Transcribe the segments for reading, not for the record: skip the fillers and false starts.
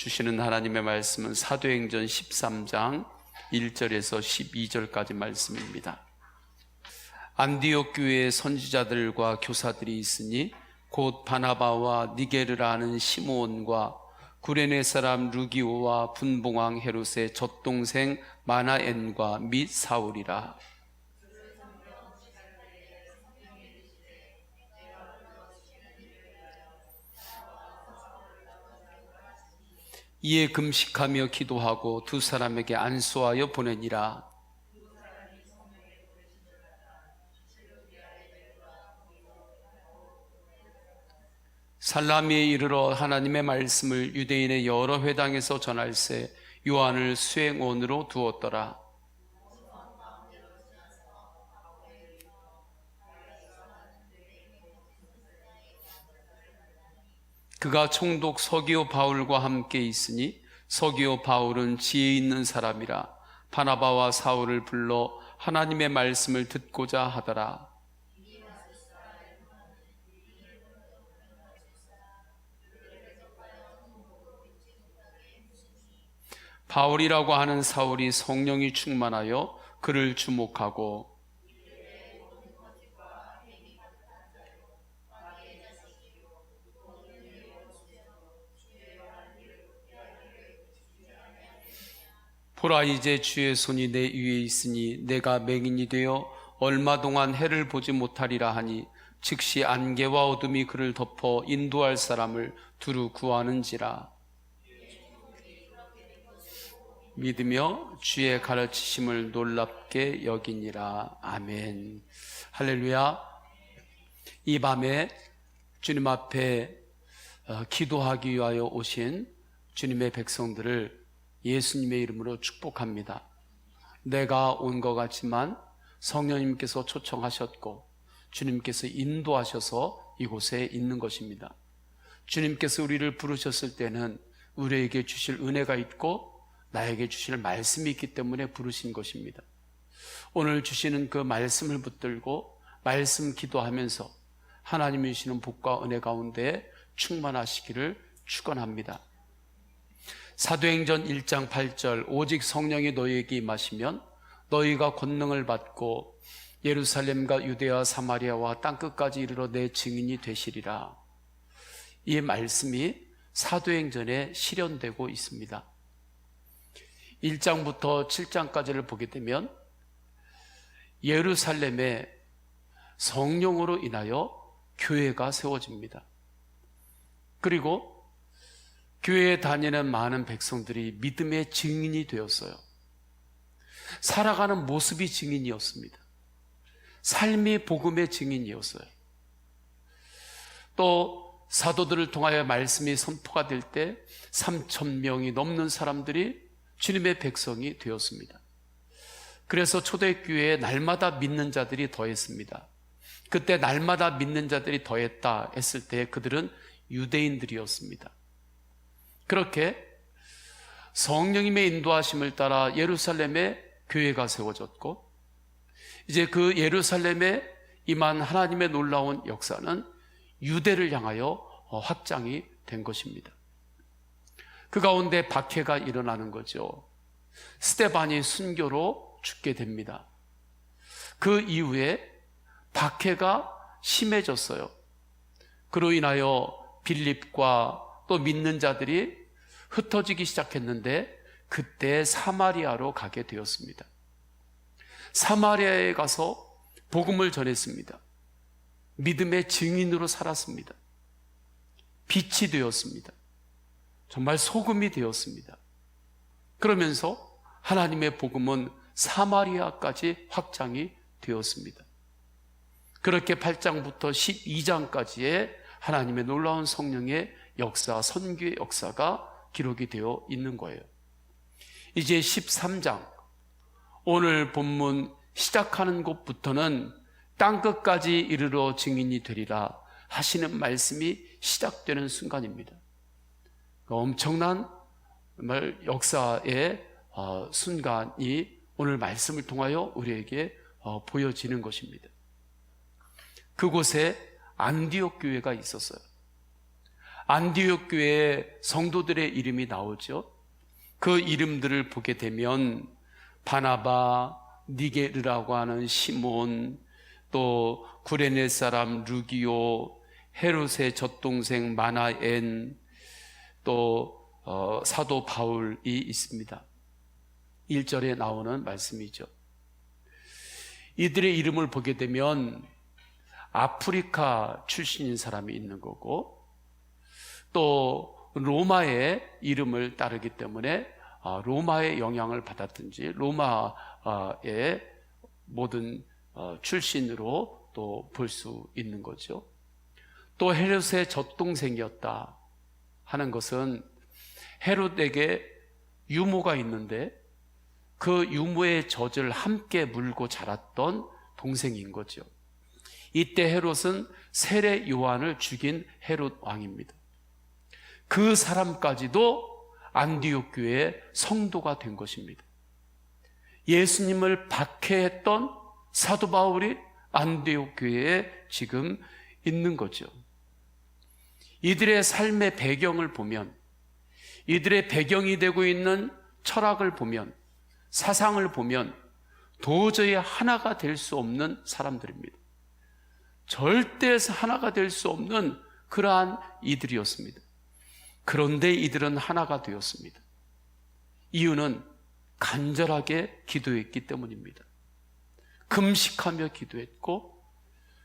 주시는 하나님의 말씀은 사도행전 13장 1절에서 12절까지 말씀입니다. 안디옥 교회에 선지자들과 교사들이 있으니 곧 바나바와 니게르라 하는 시므온과 구레네 사람 루기오와 분봉왕 헤롯의 젖동생 마나엔과 및 사울이라. 이에 금식하며 기도하고 두 사람에게 안수하여 보내니라. 살라미에 이르러 하나님의 말씀을 유대인의 여러 회당에서 전할세 요한을 수행원으로 두었더라. 그가 총독 서기오 바울과 함께 있으니 서기오 바울은 지혜 있는 사람이라 바나바와 사울을 불러 하나님의 말씀을 듣고자 하더라. 바울이라고 하는 사울이 성령이 충만하여 그를 주목하고 보라, 이제 주의 손이 내 위에 있으니 내가 맹인이 되어 얼마 동안 해를 보지 못하리라 하니 즉시 안개와 어둠이 그를 덮어 인도할 사람을 두루 구하는지라. 믿으며 주의 가르치심을 놀랍게 여기니라. 아멘. 할렐루야. 이 밤에 주님 앞에 기도하기 위하여 오신 주님의 백성들을 예수님의 이름으로 축복합니다. 내가 온 것 같지만 성령님께서 초청하셨고 주님께서 인도하셔서 이곳에 있는 것입니다. 주님께서 우리를 부르셨을 때는 우리에게 주실 은혜가 있고 나에게 주실 말씀이 있기 때문에 부르신 것입니다. 오늘 주시는 그 말씀을 붙들고 말씀 기도하면서 하나님이 주시는 복과 은혜 가운데 충만하시기를 축원합니다. 사도행전 1장 8절 오직 성령이 너희에게 임하시면 너희가 권능을 받고 예루살렘과 유대와 사마리아와 땅끝까지 이르러 내 증인이 되시리라. 이 말씀이 사도행전에 실현되고 있습니다. 1장부터 7장까지를 보게 되면 예루살렘에 성령으로 인하여 교회가 세워집니다. 그리고 교회에 다니는 많은 백성들이 믿음의 증인이 되었어요. 살아가는 모습이 증인이었습니다. 삶이 복음의 증인이었어요. 또 사도들을 통하여 말씀이 선포가 될 때 3,000명이 넘는 사람들이 주님의 백성이 되었습니다. 그래서 초대교회에 날마다 믿는 자들이 더했습니다. 그때 날마다 믿는 자들이 더했다 했을 때 그들은 유대인들이었습니다. 그렇게 성령님의 인도하심을 따라 예루살렘에 교회가 세워졌고 이제 그 예루살렘에 임한 하나님의 놀라운 역사는 유대를 향하여 확장이 된 것입니다. 그 가운데 박해가 일어나는 거죠. 스데반이 순교로 죽게 됩니다. 그 이후에 박해가 심해졌어요. 그로 인하여 빌립과 또 믿는 자들이 흩어지기 시작했는데 그때 사마리아로 가게 되었습니다. 사마리아에 가서 복음을 전했습니다. 믿음의 증인으로 살았습니다. 빛이 되었습니다. 정말 소금이 되었습니다. 그러면서 하나님의 복음은 사마리아까지 확장이 되었습니다. 그렇게 8장부터 12장까지의 하나님의 놀라운 성령의 역사, 선교의 역사가 기록이 되어 있는 거예요. 이제 13장, 오늘 본문 시작하는 곳부터는 땅끝까지 이르러 증인이 되리라 하시는 말씀이 시작되는 순간입니다. 엄청난 역사의 순간이 오늘 말씀을 통하여 우리에게 보여지는 것입니다. 그곳에 안디옥 교회가 있었어요. 안디옥 교회 성도들의 이름이 나오죠. 그 이름들을 보게 되면 바나바, 니게르라고 하는 시몬, 또 구레네 사람 루기오, 헤롯의 젖동생 마나엔, 또 사도 바울이 있습니다. 1절에 나오는 말씀이죠. 이들의 이름을 보게 되면 아프리카 출신인 사람이 있는 거고, 또 로마의 이름을 따르기 때문에 로마의 영향을 받았든지 로마의 모든 출신으로 또 볼 수 있는 거죠. 또 헤롯의 젖동생이었다 하는 것은 헤롯에게 유모가 있는데 그 유모의 젖을 함께 물고 자랐던 동생인 거죠. 이때 헤롯은 세례 요한을 죽인 헤롯 왕입니다. 그 사람까지도 안디옥 교회의 성도가 된 것입니다. 예수님을 박해했던 사도 바울이 안디옥 교회에 지금 있는 거죠. 이들의 삶의 배경을 보면, 이들의 배경이 되고 있는 철학을 보면, 사상을 보면 도저히 하나가 될 수 없는 사람들입니다. 절대 하나가 될 수 없는 그러한 이들이었습니다. 그런데 이들은 하나가 되었습니다. 이유는 간절하게 기도했기 때문입니다. 금식하며 기도했고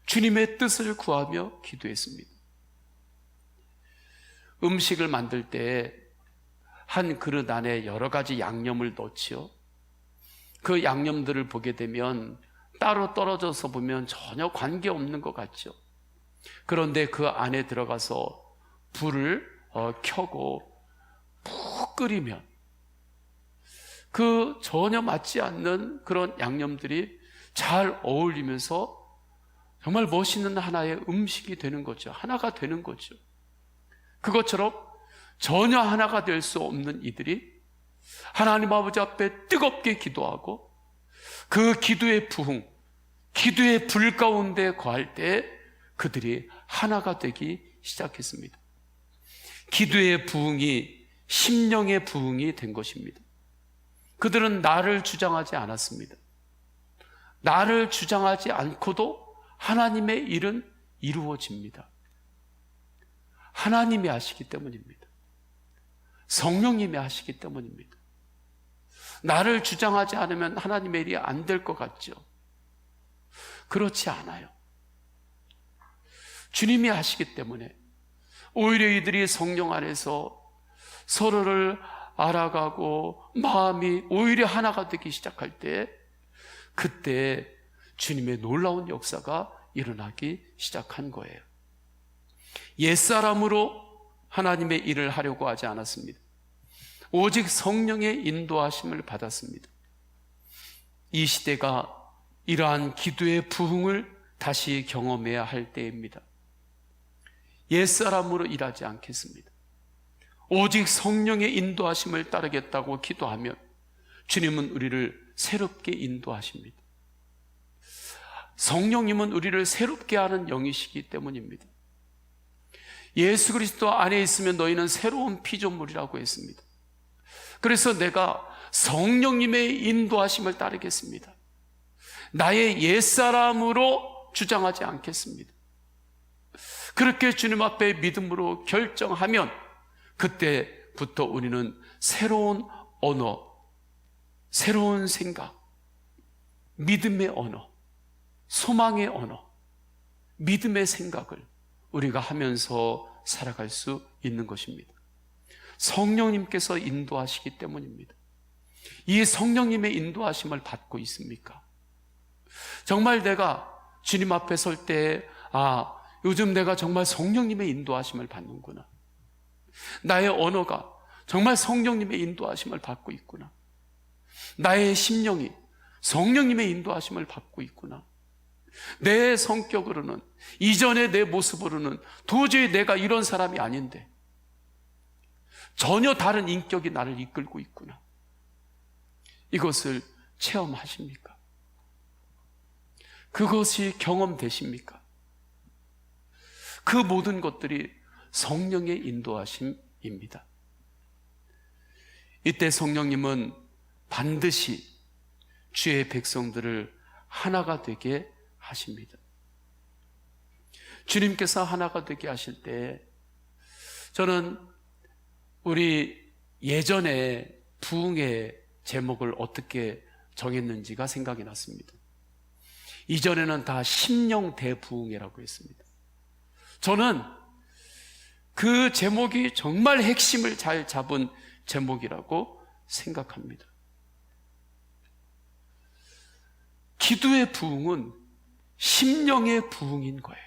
주님의 뜻을 구하며 기도했습니다. 음식을 만들 때 한 그릇 안에 여러 가지 양념을 넣지요. 그 양념들을 보게 되면 따로 떨어져서 보면 전혀 관계없는 것 같죠. 그런데 그 안에 들어가서 불을 켜고 푹 끓이면 그 전혀 맞지 않는 그런 양념들이 잘 어울리면서 정말 멋있는 하나의 음식이 되는 거죠. 하나가 되는 거죠. 그것처럼 전혀 하나가 될 수 없는 이들이 하나님 아버지 앞에 뜨겁게 기도하고 그 기도의 부흥, 기도의 불 가운데 거할 때 그들이 하나가 되기 시작했습니다. 기도의 부흥이 심령의 부흥이 된 것입니다. 그들은 나를 주장하지 않았습니다. 나를 주장하지 않고도 하나님의 일은 이루어집니다. 하나님이 하시기 때문입니다. 성령님이 하시기 때문입니다. 나를 주장하지 않으면 하나님의 일이 안 될 것 같죠? 그렇지 않아요. 주님이 하시기 때문에 오히려 이들이 성령 안에서 서로를 알아가고 마음이 오히려 하나가 되기 시작할 때 그때 주님의 놀라운 역사가 일어나기 시작한 거예요. 옛사람으로 하나님의 일을 하려고 하지 않았습니다. 오직 성령의 인도하심을 받았습니다. 이 시대가 이러한 기도의 부흥을 다시 경험해야 할 때입니다. 옛사람으로 일하지 않겠습니다. 오직 성령의 인도하심을 따르겠다고 기도하면 주님은 우리를 새롭게 인도하십니다. 성령님은 우리를 새롭게 하는 영이시기 때문입니다. 예수 그리스도 안에 있으면 너희는 새로운 피조물이라고 했습니다. 그래서 내가 성령님의 인도하심을 따르겠습니다. 나의 옛사람으로 주장하지 않겠습니다. 그렇게 주님 앞에 믿음으로 결정하면 그때부터 우리는 새로운 언어, 새로운 생각, 믿음의 언어, 소망의 언어, 믿음의 생각을 우리가 하면서 살아갈 수 있는 것입니다. 성령님께서 인도하시기 때문입니다. 이 성령님의 인도하심을 받고 있습니까? 정말 내가 주님 앞에 설 때 요즘 내가 정말 성령님의 인도하심을 받는구나. 나의 언어가 정말 성령님의 인도하심을 받고 있구나. 나의 심령이 성령님의 인도하심을 받고 있구나. 내 성격으로는, 이전의 내 모습으로는 도저히 내가 이런 사람이 아닌데 전혀 다른 인격이 나를 이끌고 있구나. 이것을 체험하십니까? 그것이 경험되십니까? 그 모든 것들이 성령의 인도하심입니다. 이때 성령님은 반드시 주의 백성들을 하나가 되게 하십니다. 주님께서 하나가 되게 하실 때 저는 우리 예전에 부흥의 제목을 어떻게 정했는지가 생각이 났습니다. 이전에는 다 심령 대부흥회라고 했습니다. 저는 그 제목이 정말 핵심을 잘 잡은 제목이라고 생각합니다. 기도의 부흥은 심령의 부흥인 거예요.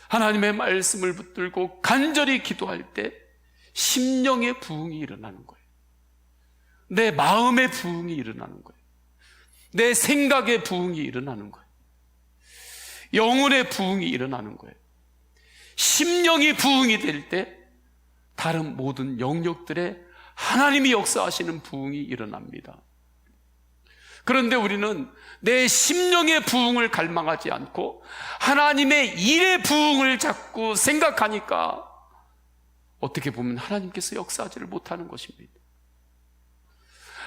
하나님의 말씀을 붙들고 간절히 기도할 때 심령의 부흥이 일어나는 거예요. 내 마음의 부흥이 일어나는 거예요. 내 생각의 부흥이 일어나는 거예요. 영혼의 부흥이 일어나는 거예요. 심령이 부흥이 될 때 다른 모든 영역들에 하나님이 역사하시는 부흥이 일어납니다. 그런데 우리는 내 심령의 부흥을 갈망하지 않고 하나님의 일의 부흥을 자꾸 생각하니까 어떻게 보면 하나님께서 역사하지를 못하는 것입니다.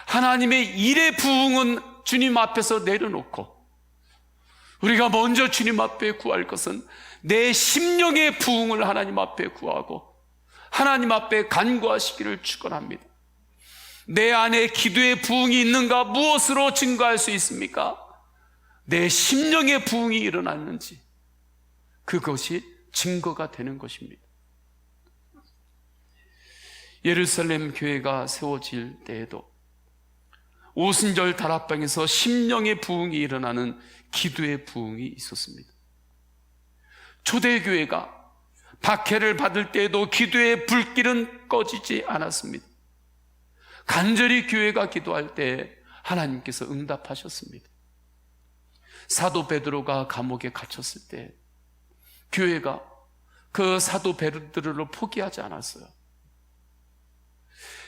하나님의 일의 부흥은 주님 앞에서 내려놓고 우리가 먼저 주님 앞에 구할 것은 내 심령의 부흥을 하나님 앞에 구하고 하나님 앞에 간구하시기를 축원합니다. 내 안에 기도의 부흥이 있는가 무엇으로 증거할 수 있습니까? 내 심령의 부흥이 일어났는지 그것이 증거가 되는 것입니다. 예루살렘 교회가 세워질 때에도 오순절 다락방에서 심령의 부흥이 일어나는 기도의 부흥이 있었습니다. 초대교회가 박해를 받을 때에도 기도의 불길은 꺼지지 않았습니다. 간절히 교회가 기도할 때 하나님께서 응답하셨습니다. 사도 베드로가 감옥에 갇혔을 때 교회가 그 사도 베드로를 포기하지 않았어요.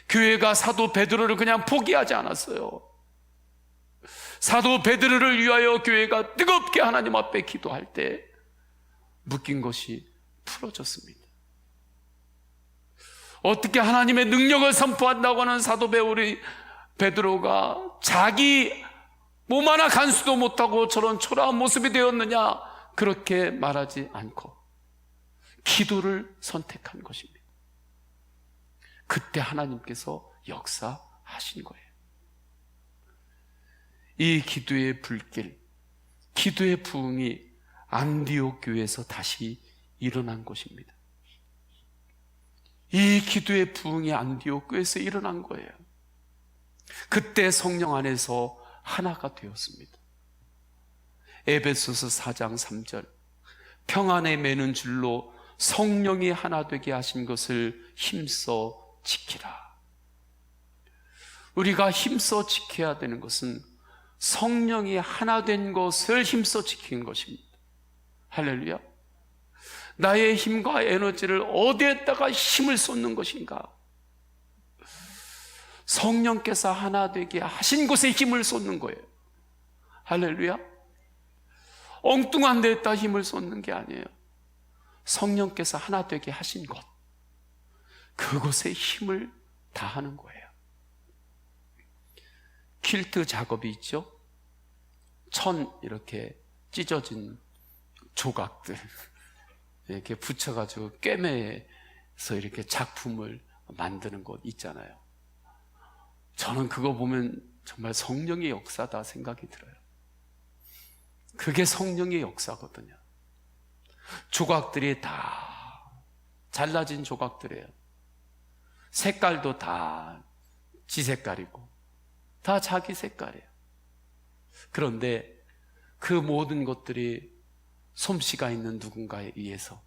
교회가 사도 베드로를 그냥 포기하지 않았어요. 사도 베드로를 위하여 교회가 뜨겁게 하나님 앞에 기도할 때 묶인 것이 풀어졌습니다. 어떻게 하나님의 능력을 선포한다고 하는 사도 베드로가 자기 몸 하나 간수도 못하고 저런 초라한 모습이 되었느냐 그렇게 말하지 않고 기도를 선택한 것입니다. 그때 하나님께서 역사하신 거예요. 이 기도의 불길, 기도의 부흥이 안디옥 교회에서 다시 일어난 것입니다. 이 기도의 부흥이 안디옥 교회에서 일어난 거예요. 그때 성령 안에서 하나가 되었습니다. 에베소서 4장 3절 평안에 매는 줄로 성령이 하나 되게 하신 것을 힘써 지키라. 우리가 힘써 지켜야 되는 것은 성령이 하나 된 것을 힘써 지키는 것입니다. 할렐루야. 나의 힘과 에너지를 어디에다가 힘을 쏟는 것인가? 성령께서 하나 되게 하신 곳에 힘을 쏟는 거예요. 할렐루야. 엉뚱한 데에다 힘을 쏟는 게 아니에요. 성령께서 하나 되게 하신 곳, 그곳에 힘을 다하는 거예요. 퀼트 작업이 있죠. 천 이렇게 찢어진 조각들 이렇게 붙여가지고 꿰매서 이렇게 작품을 만드는 곳 있잖아요. 저는 그거 보면 정말 성령의 역사다 생각이 들어요. 그게 성령의 역사거든요. 조각들이 다 잘라진 조각들이에요. 색깔도 다 지 색깔이고 다 자기 색깔이에요. 그런데 그 모든 것들이 솜씨가 있는 누군가에 의해서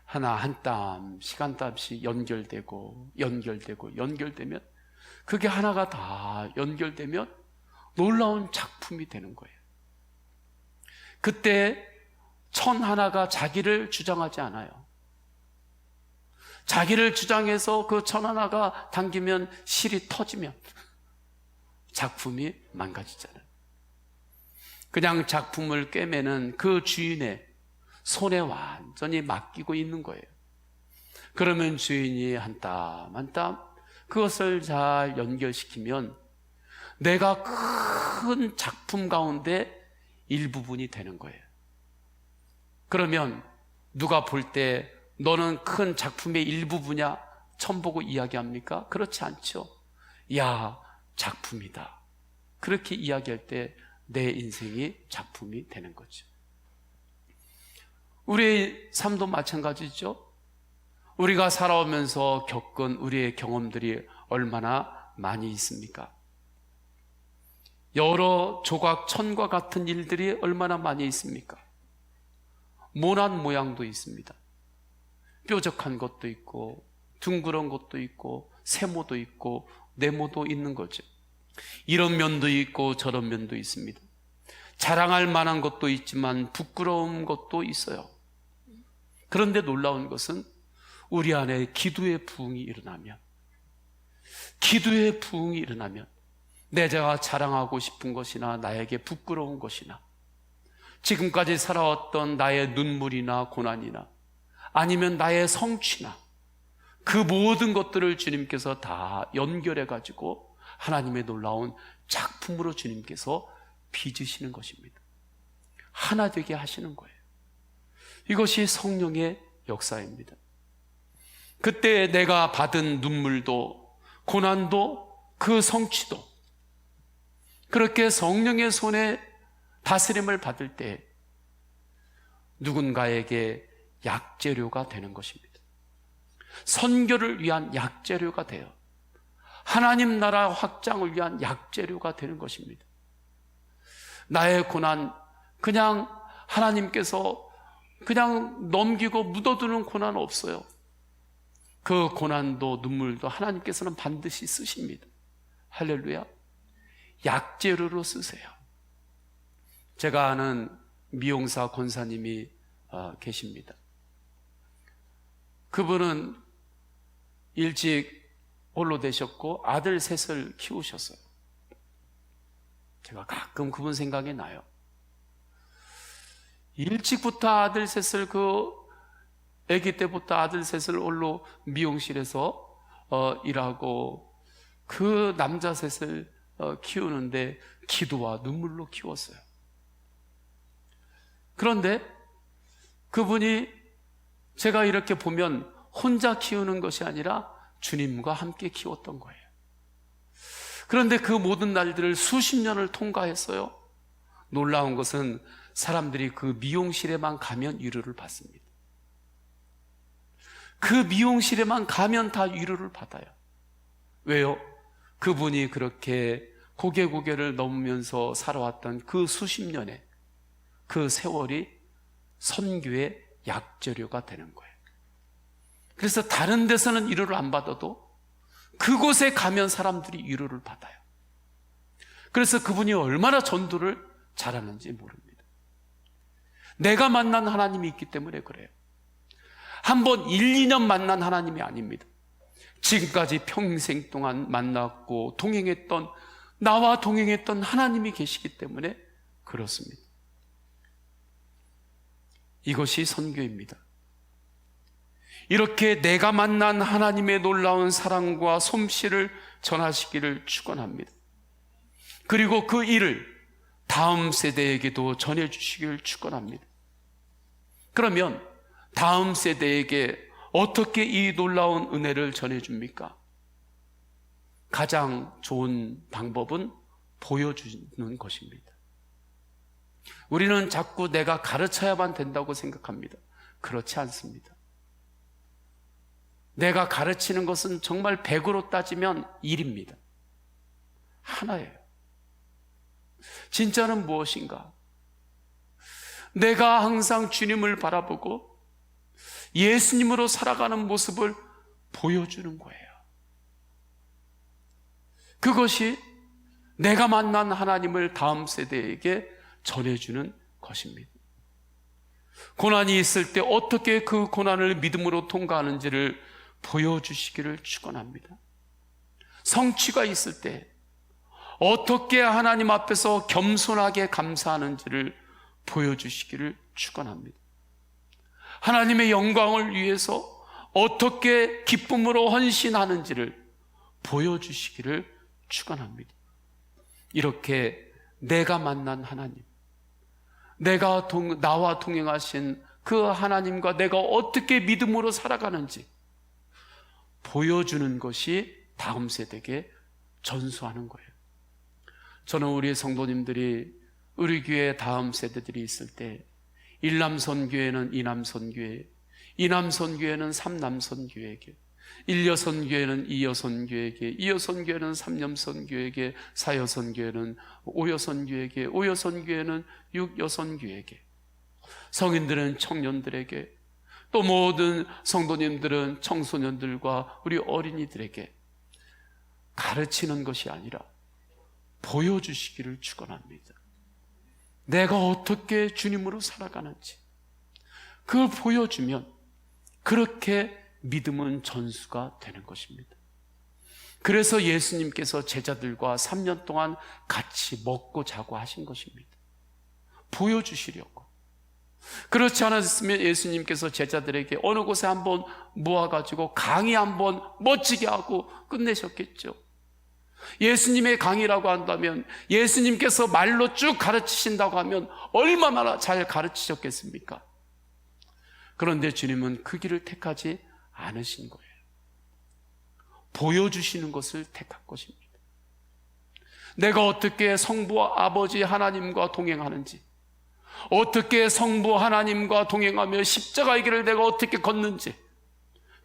하나 한 땀씩 한 땀씩 연결되면 그게 하나가 다 연결되면 놀라운 작품이 되는 거예요. 그때 천 하나가 자기를 주장하지 않아요. 자기를 주장해서 그 천 하나가 당기면 실이 터지면 작품이 망가지잖아요. 그냥 작품을 꿰매는 그 주인의 손에 완전히 맡기고 있는 거예요. 그러면 주인이 한 땀 한 땀 그것을 잘 연결시키면 내가 큰 작품 가운데 일부분이 되는 거예요. 그러면 누가 볼 때 너는 큰 작품의 일부분이야 처음 보고 이야기합니까? 그렇지 않죠. 야, 작품이다. 그렇게 이야기할 때 내 인생이 작품이 되는 거죠. 우리의 삶도 마찬가지죠. 우리가 살아오면서 겪은 우리의 경험들이 얼마나 많이 있습니까? 여러 조각 천과 같은 일들이 얼마나 많이 있습니까? 모난 모양도 있습니다. 뾰족한 것도 있고 둥그런 것도 있고 세모도 있고 네모도 있는 거죠. 이런 면도 있고 저런 면도 있습니다. 자랑할 만한 것도 있지만 부끄러운 것도 있어요. 그런데 놀라운 것은 우리 안에 기도의 부흥이 일어나면 내가 자랑하고 싶은 것이나 나에게 부끄러운 것이나 지금까지 살아왔던 나의 눈물이나 고난이나 아니면 나의 성취나 그 모든 것들을 주님께서 다 연결해 가지고 하나님의 놀라운 작품으로 주님께서 빚으시는 것입니다. 하나 되게 하시는 거예요. 이것이 성령의 역사입니다. 그때 내가 받은 눈물도 고난도 그 성취도 그렇게 성령의 손에 다스림을 받을 때 누군가에게 약재료가 되는 것입니다. 선교를 위한 약재료가 돼요. 하나님 나라 확장을 위한 약재료가 되는 것입니다. 나의 고난, 그냥 하나님께서 그냥 넘기고 묻어두는 고난 없어요. 그 고난도 눈물도 하나님께서는 반드시 쓰십니다. 할렐루야. 약재료로 쓰세요. 제가 아는 미용사 권사님이 계십니다. 그분은 일찍 홀로 되셨고 아들 셋을 키우셨어요. 제가 가끔 그분 생각이 나요. 일찍부터 아들 셋을 아기 때부터 아들 셋을 홀로 미용실에서 일하고 그 남자 셋을 키우는데 기도와 눈물로 키웠어요. 그런데 그분이 제가 이렇게 보면 혼자 키우는 것이 아니라 주님과 함께 키웠던 거예요. 그런데 그 모든 날들을 수십 년을 통과했어요. 놀라운 것은 사람들이 그 미용실에만 가면 위로를 받습니다. 그 미용실에만 가면 다 위로를 받아요. 왜요? 그분이 그렇게 고개를 넘으면서 살아왔던 그 수십 년의 그 세월이 선교의 약재료가 되는 거예요. 그래서 다른 데서는 위로를 안 받아도 그곳에 가면 사람들이 위로를 받아요. 그래서 그분이 얼마나 전도를 잘하는지 모릅니다. 내가 만난 하나님이 있기 때문에 그래요. 한번 1, 2년 만난 하나님이 아닙니다. 지금까지 평생 동안 만났고 나와 동행했던 하나님이 계시기 때문에 그렇습니다. 이것이 선교입니다. 이렇게 내가 만난 하나님의 놀라운 사랑과 솜씨를 전하시기를 축원합니다. 그리고 그 일을 다음 세대에게도 전해주시기를 축원합니다. 그러면 다음 세대에게 어떻게 이 놀라운 은혜를 전해줍니까? 가장 좋은 방법은 보여주는 것입니다. 우리는 자꾸 내가 가르쳐야만 된다고 생각합니다. 그렇지 않습니다. 내가 가르치는 것은 정말 100으로 따지면 1입니다. 하나예요. 진짜는 무엇인가? 내가 항상 주님을 바라보고 예수님으로 살아가는 모습을 보여주는 거예요. 그것이 내가 만난 하나님을 다음 세대에게 전해주는 것입니다. 고난이 있을 때 어떻게 그 고난을 믿음으로 통과하는지를 보여주시기를 축원합니다. 성취가 있을 때 어떻게 하나님 앞에서 겸손하게 감사하는지를 보여주시기를 축원합니다. 하나님의 영광을 위해서 어떻게 기쁨으로 헌신하는지를 보여주시기를 축원합니다. 이렇게 내가 만난 하나님, 나와 동행하신 그 하나님과 내가 어떻게 믿음으로 살아가는지 보여주는 것이 다음 세대에게 전수하는 거예요. 저는 우리 성도님들이 우리 교회 다음 세대들이 있을 때 일남선교회는 이남선교회, 이남선교회는 삼남선교회에게, 일여선교회는 이여선교회에게, 이여선교회는 삼여선교회에게, 사여선교회는 오여선교회에게, 오여선교회는 육여선교회에게, 성인들은 청년들에게, 또 모든 성도님들은 청소년들과 우리 어린이들에게 가르치는 것이 아니라 보여주시기를 축원합니다. 내가 어떻게 주님으로 살아가는지 그걸 보여주면 그렇게 믿음은 전수가 되는 것입니다. 그래서 예수님께서 제자들과 3년 동안 같이 먹고 자고 하신 것입니다. 보여주시려고. 그렇지 않았으면 예수님께서 제자들에게 어느 곳에 한번 모아가지고 강의 한번 멋지게 하고 끝내셨겠죠. 예수님의 강의라고 한다면, 예수님께서 말로 쭉 가르치신다고 하면 얼마나 잘 가르치셨겠습니까? 그런데 주님은 그 길을 택하지 않으신 거예요. 보여주시는 것을 택한 것입니다. 내가 어떻게 성부 아버지 하나님과 동행하는지, 어떻게 성부 하나님과 동행하며 십자가의 길을 내가 어떻게 걷는지,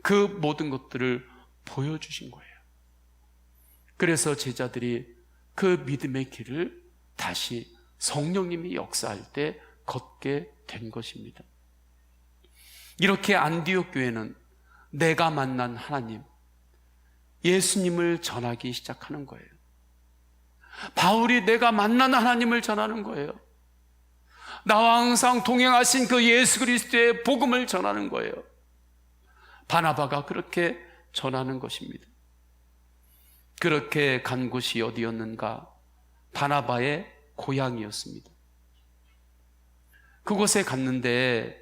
그 모든 것들을 보여주신 거예요. 그래서 제자들이 그 믿음의 길을 다시 성령님이 역사할 때 걷게 된 것입니다. 이렇게 안디옥 교회는 내가 만난 하나님, 예수님을 전하기 시작하는 거예요. 바울이 내가 만난 하나님을 전하는 거예요. 나와 항상 동행하신 그 예수 그리스도의 복음을 전하는 거예요. 바나바가 그렇게 전하는 것입니다. 그렇게 간 곳이 어디였는가? 바나바의 고향이었습니다. 그곳에 갔는데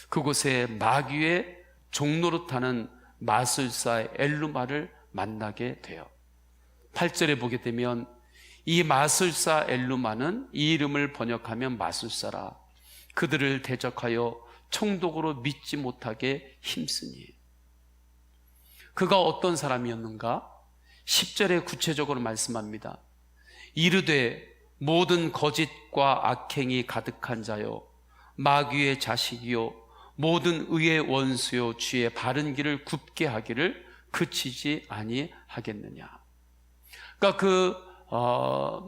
그곳에 마귀의 종노릇하는 마술사 엘루마를 만나게 돼요. 8절에 보게 되면 이 마술사 엘루마는 이 이름을 번역하면 마술사라, 그들을 대적하여 총독으로 믿지 못하게 힘쓰니. 그가 어떤 사람이었는가? 10절에 구체적으로 말씀합니다. 이르되 모든 거짓과 악행이 가득한 자여, 마귀의 자식이요 모든 의의 원수요 주의 바른 길을 굽게 하기를 그치지 아니하겠느냐. 그러니까 그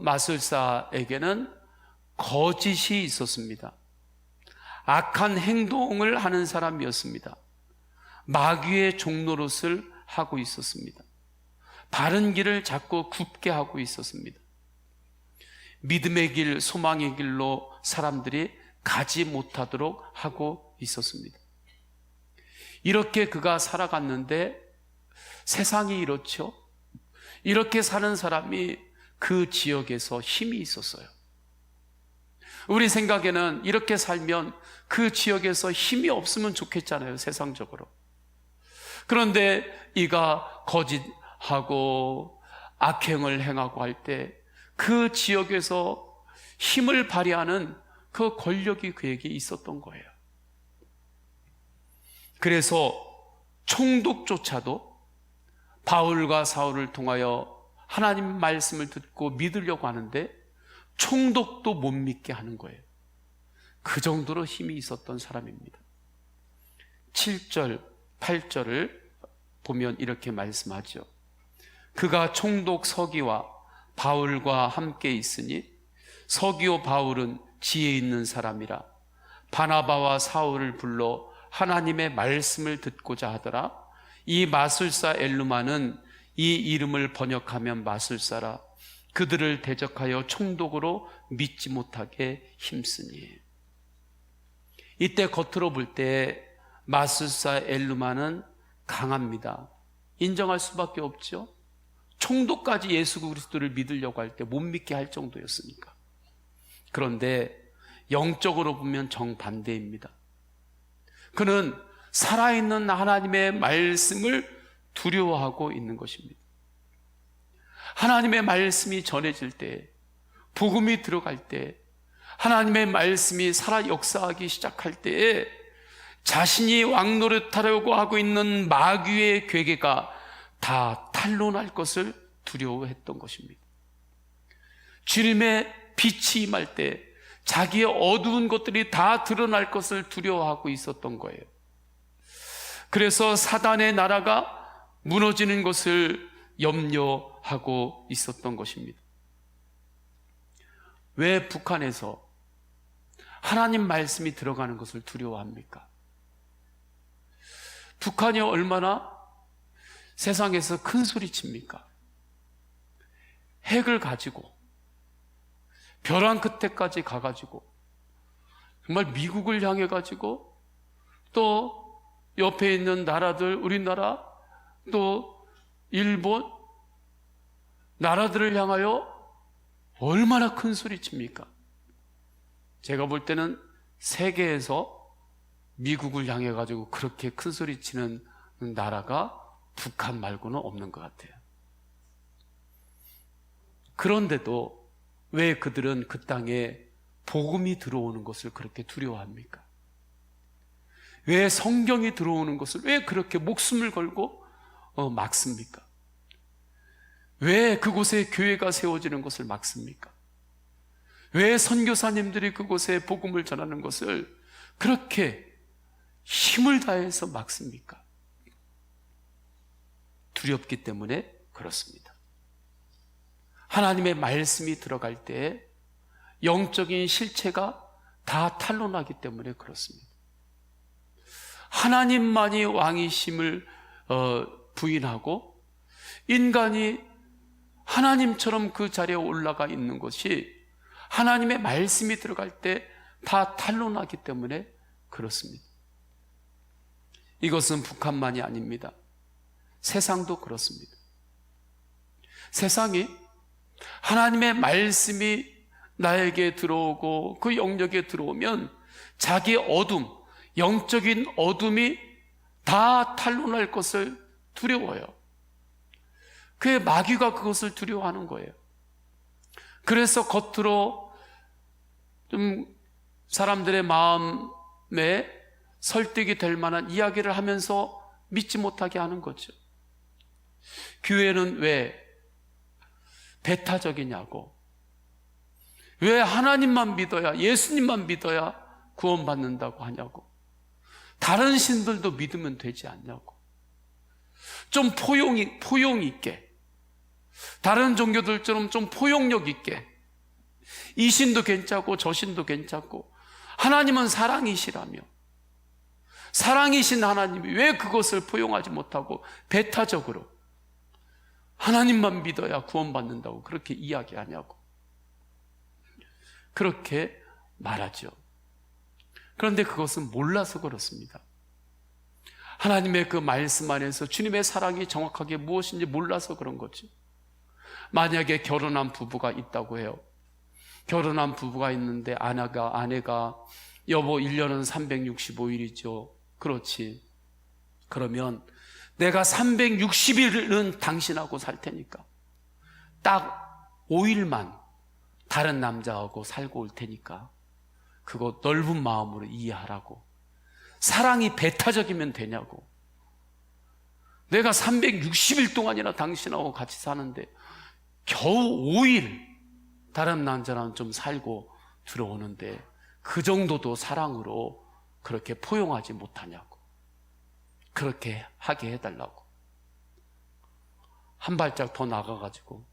마술사에게는 거짓이 있었습니다. 악한 행동을 하는 사람이었습니다. 마귀의 종노릇을 하고 있었습니다. 바른 길을 자꾸 굽게 하고 있었습니다. 믿음의 길, 소망의 길로 사람들이 가지 못하도록 하고 있었습니다. 이렇게 그가 살아갔는데 세상이 이렇죠. 이렇게 사는 사람이 그 지역에서 힘이 있었어요. 우리 생각에는 이렇게 살면 그 지역에서 힘이 없으면 좋겠잖아요, 세상적으로. 그런데 이가 거짓하고 악행을 행하고 할 때 그 지역에서 힘을 발휘하는 그 권력이 그에게 있었던 거예요. 그래서 총독조차도 바울과 사울을 통하여 하나님 말씀을 듣고 믿으려고 하는데 총독도 못 믿게 하는 거예요. 그 정도로 힘이 있었던 사람입니다. 7절, 8절을 보면 이렇게 말씀하죠. 그가 총독 서기와 바울과 함께 있으니 서기오 바울은 지혜 있는 사람이라 바나바와 사울을 불러 하나님의 말씀을 듣고자 하더라. 이 마술사 엘루마는 이 이름을 번역하면 마술사라, 그들을 대적하여 총독으로 믿지 못하게 힘쓰니. 이때 겉으로 볼 때 마술사 엘루마는 강합니다. 인정할 수밖에 없죠. 총독까지 예수 그리스도를 믿으려고 할 때 못 믿게 할 정도였으니까. 그런데 영적으로 보면 정반대입니다. 그는 살아있는 하나님의 말씀을 두려워하고 있는 것입니다. 하나님의 말씀이 전해질 때, 복음이 들어갈 때, 하나님의 말씀이 살아 역사하기 시작할 때에 자신이 왕노릇하려고 하고 있는 마귀의 괴계가 다 탄로날 것을 두려워했던 것입니다. 주님의 빛이 임할 때 자기의 어두운 것들이 다 드러날 것을 두려워하고 있었던 거예요. 그래서 사단의 나라가 무너지는 것을 염려하고 있었던 것입니다. 왜 북한에서 하나님 말씀이 들어가는 것을 두려워합니까? 북한이 얼마나 세상에서 큰 소리 칩니까? 핵을 가지고 벼랑 끝에까지 가가지고 정말 미국을 향해 가지고 또 옆에 있는 나라들, 우리나라 또 일본 나라들을 향하여 얼마나 큰 소리 칩니까? 제가 볼 때는 세계에서 미국을 향해 가지고 그렇게 큰 소리 치는 나라가 북한 말고는 없는 것 같아요. 그런데도 왜 그들은 그 땅에 복음이 들어오는 것을 그렇게 두려워합니까? 왜 성경이 들어오는 것을 왜 그렇게 목숨을 걸고 막습니까? 왜 그곳에 교회가 세워지는 것을 막습니까? 왜 선교사님들이 그곳에 복음을 전하는 것을 그렇게 힘을 다해서 막습니까? 두렵기 때문에 그렇습니다. 하나님의 말씀이 들어갈 때 영적인 실체가 다 탄로나기 때문에 그렇습니다. 하나님만이 왕이심을 부인하고 인간이 하나님처럼 그 자리에 올라가 있는 것이 하나님의 말씀이 들어갈 때 다 탄로나기 때문에 그렇습니다. 이것은 북한만이 아닙니다. 세상도 그렇습니다. 세상이 하나님의 말씀이 나에게 들어오고 그 영역에 들어오면 자기 어둠, 영적인 어둠이 다 탄로날 것을 두려워요. 그 마귀가 그것을 두려워하는 거예요. 그래서 겉으로 좀 사람들의 마음에 설득이 될 만한 이야기를 하면서 믿지 못하게 하는 거죠. 교회는 왜 배타적이냐고, 왜 하나님만 믿어야, 예수님만 믿어야 구원받는다고 하냐고, 다른 신들도 믿으면 되지 않냐고, 좀 포용 있게, 다른 종교들처럼 좀 포용력 있게, 이 신도 괜찮고 저 신도 괜찮고, 하나님은 사랑이시라며 사랑이신 하나님이 왜 그것을 포용하지 못하고 배타적으로 하나님만 믿어야 구원받는다고 그렇게 이야기하냐고, 그렇게 말하죠. 그런데 그것은 몰라서 그렇습니다. 하나님의 그 말씀 안에서 주님의 사랑이 정확하게 무엇인지 몰라서 그런 거죠. 만약에 결혼한 부부가 있다고 해요. 결혼한 부부가 있는데 아내가 여보 1년은 365일이죠. 그렇지. 그러면 내가 360일은 당신하고 살 테니까 딱 5일만 다른 남자하고 살고 올 테니까 그거 넓은 마음으로 이해하라고. 사랑이 배타적이면 되냐고. 내가 360일 동안이나 당신하고 같이 사는데 겨우 5일 다른 남자랑 좀 살고 들어오는데 그 정도도 사랑으로 그렇게 포용하지 못하냐고, 그렇게 하게 해달라고. 한 발짝 더 나가가지고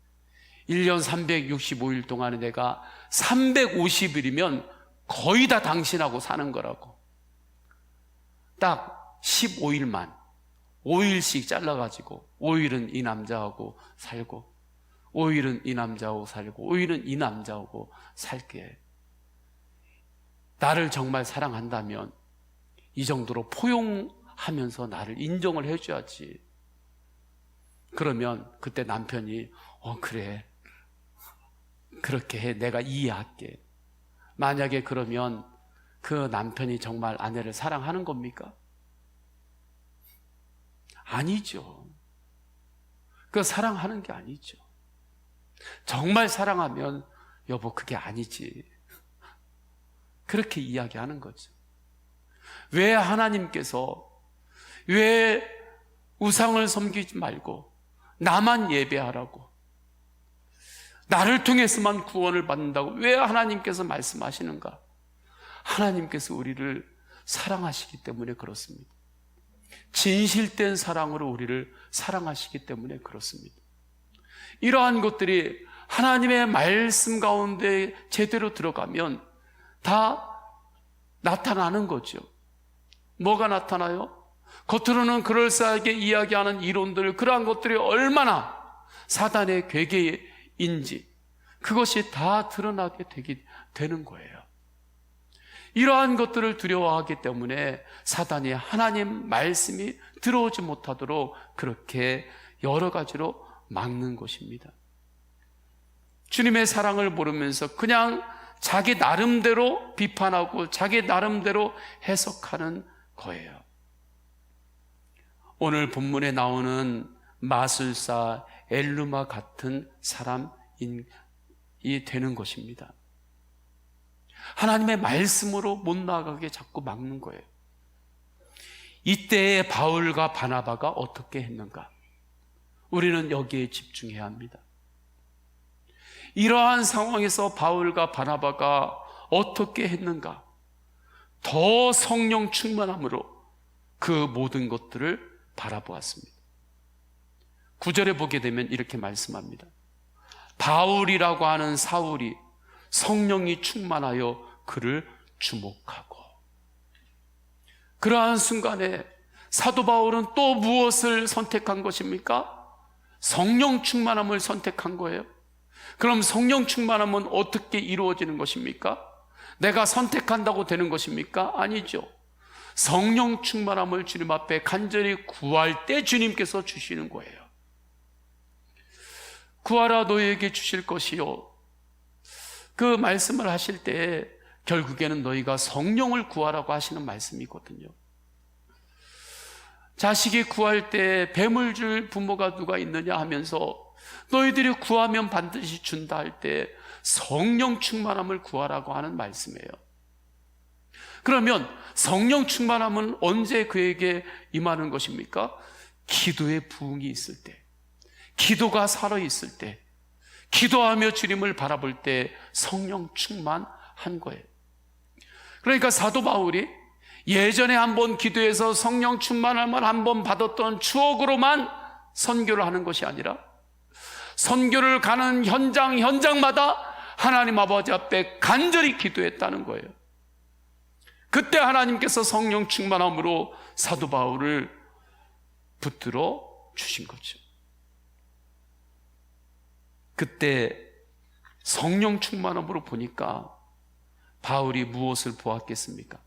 1년 365일 동안에 내가 350일이면 거의 다 당신하고 사는 거라고. 딱 15일만 5일씩 잘라가지고 5일은 이 남자하고 살고 5일은 이 남자하고 살고 5일은 이 남자하고 살게. 나를 정말 사랑한다면 이 정도로 포용하면서 나를 인정을 해줘야지. 그러면 그때 남편이 그래, 그렇게 해, 내가 이해할게. 만약에 그러면 그 남편이 정말 아내를 사랑하는 겁니까? 아니죠. 그 사랑하는 게 아니죠. 정말 사랑하면 여보 그게 아니지, 그렇게 이야기하는 거죠. 왜 하나님께서 왜 우상을 섬기지 말고 나만 예배하라고, 나를 통해서만 구원을 받는다고 왜 하나님께서 말씀하시는가? 하나님께서 우리를 사랑하시기 때문에 그렇습니다. 진실된 사랑으로 우리를 사랑하시기 때문에 그렇습니다. 이러한 것들이 하나님의 말씀 가운데 제대로 들어가면 다 나타나는 거죠. 뭐가 나타나요? 겉으로는 그럴싸하게 이야기하는 이론들, 그러한 것들이 얼마나 사단의 괴계인지 그것이 다 드러나게 되는 거예요. 이러한 것들을 두려워하기 때문에 사단이 하나님 말씀이 들어오지 못하도록 그렇게 여러 가지로 막는 것입니다. 주님의 사랑을 모르면서 그냥 자기 나름대로 비판하고 자기 나름대로 해석하는 거예요. 오늘 본문에 나오는 마술사 엘루마 같은 사람이 되는 것입니다. 하나님의 말씀으로 못 나가게 자꾸 막는 거예요. 이때에 바울과 바나바가 어떻게 했는가? 우리는 여기에 집중해야 합니다. 이러한 상황에서 바울과 바나바가 어떻게 했는가? 더 성령 충만함으로 그 모든 것들을 바라보았습니다. 9절에 보게 되면 이렇게 말씀합니다. 바울이라고 하는 사울이 성령이 충만하여 그를 주목하고, 그러한 순간에 사도 바울은 또 무엇을 선택한 것입니까? 성령 충만함을 선택한 거예요. 그럼 성령 충만함은 어떻게 이루어지는 것입니까? 내가 선택한다고 되는 것입니까? 아니죠. 성령 충만함을 주님 앞에 간절히 구할 때 주님께서 주시는 거예요. 구하라 너희에게 주실 것이요, 그 말씀을 하실 때 결국에는 너희가 성령을 구하라고 하시는 말씀이거든요. 자식이 구할 때 뱀을 줄 부모가 누가 있느냐 하면서 너희들이 구하면 반드시 준다 할 때 성령 충만함을 구하라고 하는 말씀이에요. 그러면 성령 충만함은 언제 그에게 임하는 것입니까? 기도의 부흥이 있을 때, 기도가 살아있을 때, 기도하며 주님을 바라볼 때 성령 충만한 거예요. 그러니까 사도 바울이 예전에 한번 기도해서 성령 충만함을 한번 받았던 추억으로만 선교를 하는 것이 아니라 선교를 가는 현장마다 하나님 아버지 앞에 간절히 기도했다는 거예요. 그때 하나님께서 성령 충만함으로 사도 바울을 붙들어 주신 거죠. 그때 성령 충만함으로 보니까 바울이 무엇을 보았겠습니까?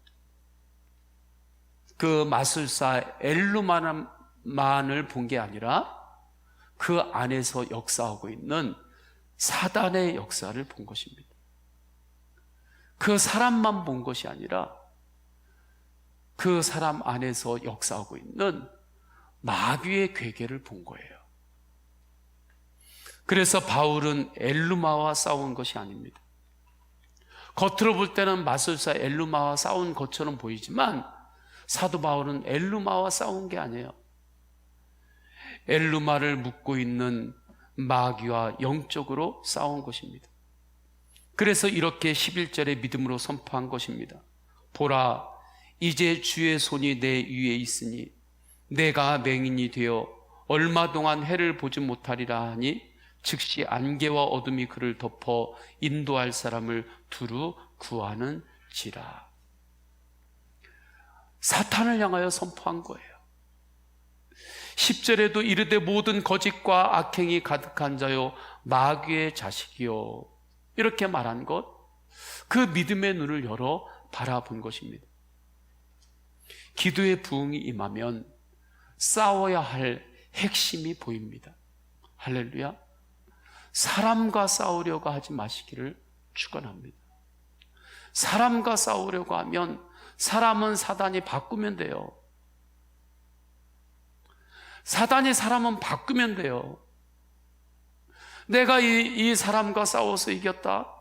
그 마술사 엘루만을 본 게 아니라 그 안에서 역사하고 있는 사단의 역사를 본 것입니다. 그 사람만 본 것이 아니라 그 사람 안에서 역사하고 있는 마귀의 괴계를 본 거예요. 그래서 바울은 엘루마와 싸운 것이 아닙니다. 겉으로 볼 때는 마술사 엘루마와 싸운 것처럼 보이지만 사도 바울은 엘루마와 싸운 게 아니에요. 엘루마를 묶고 있는 마귀와 영적으로 싸운 것입니다. 그래서 이렇게 11절에 믿음으로 선포한 것입니다. 보라, 이제 주의 손이 내 위에 있으니 내가 맹인이 되어 얼마 동안 해를 보지 못하리라 하니 즉시 안개와 어둠이 그를 덮어 인도할 사람을 두루 구하는지라. 사탄을 향하여 선포한 거예요. 10절에도 이르되 모든 거짓과 악행이 가득한 자요 마귀의 자식이요, 이렇게 말한 것, 그 믿음의 눈을 열어 바라본 것입니다. 기도의 부흥이 임하면 싸워야 할 핵심이 보입니다. 할렐루야. 사람과 싸우려고 하지 마시기를 축원합니다. 사람과 싸우려고 하면 사람은 사단이 바꾸면 돼요. 사단이 사람은 바꾸면 돼요. 내가 이 사람과 싸워서 이겼다.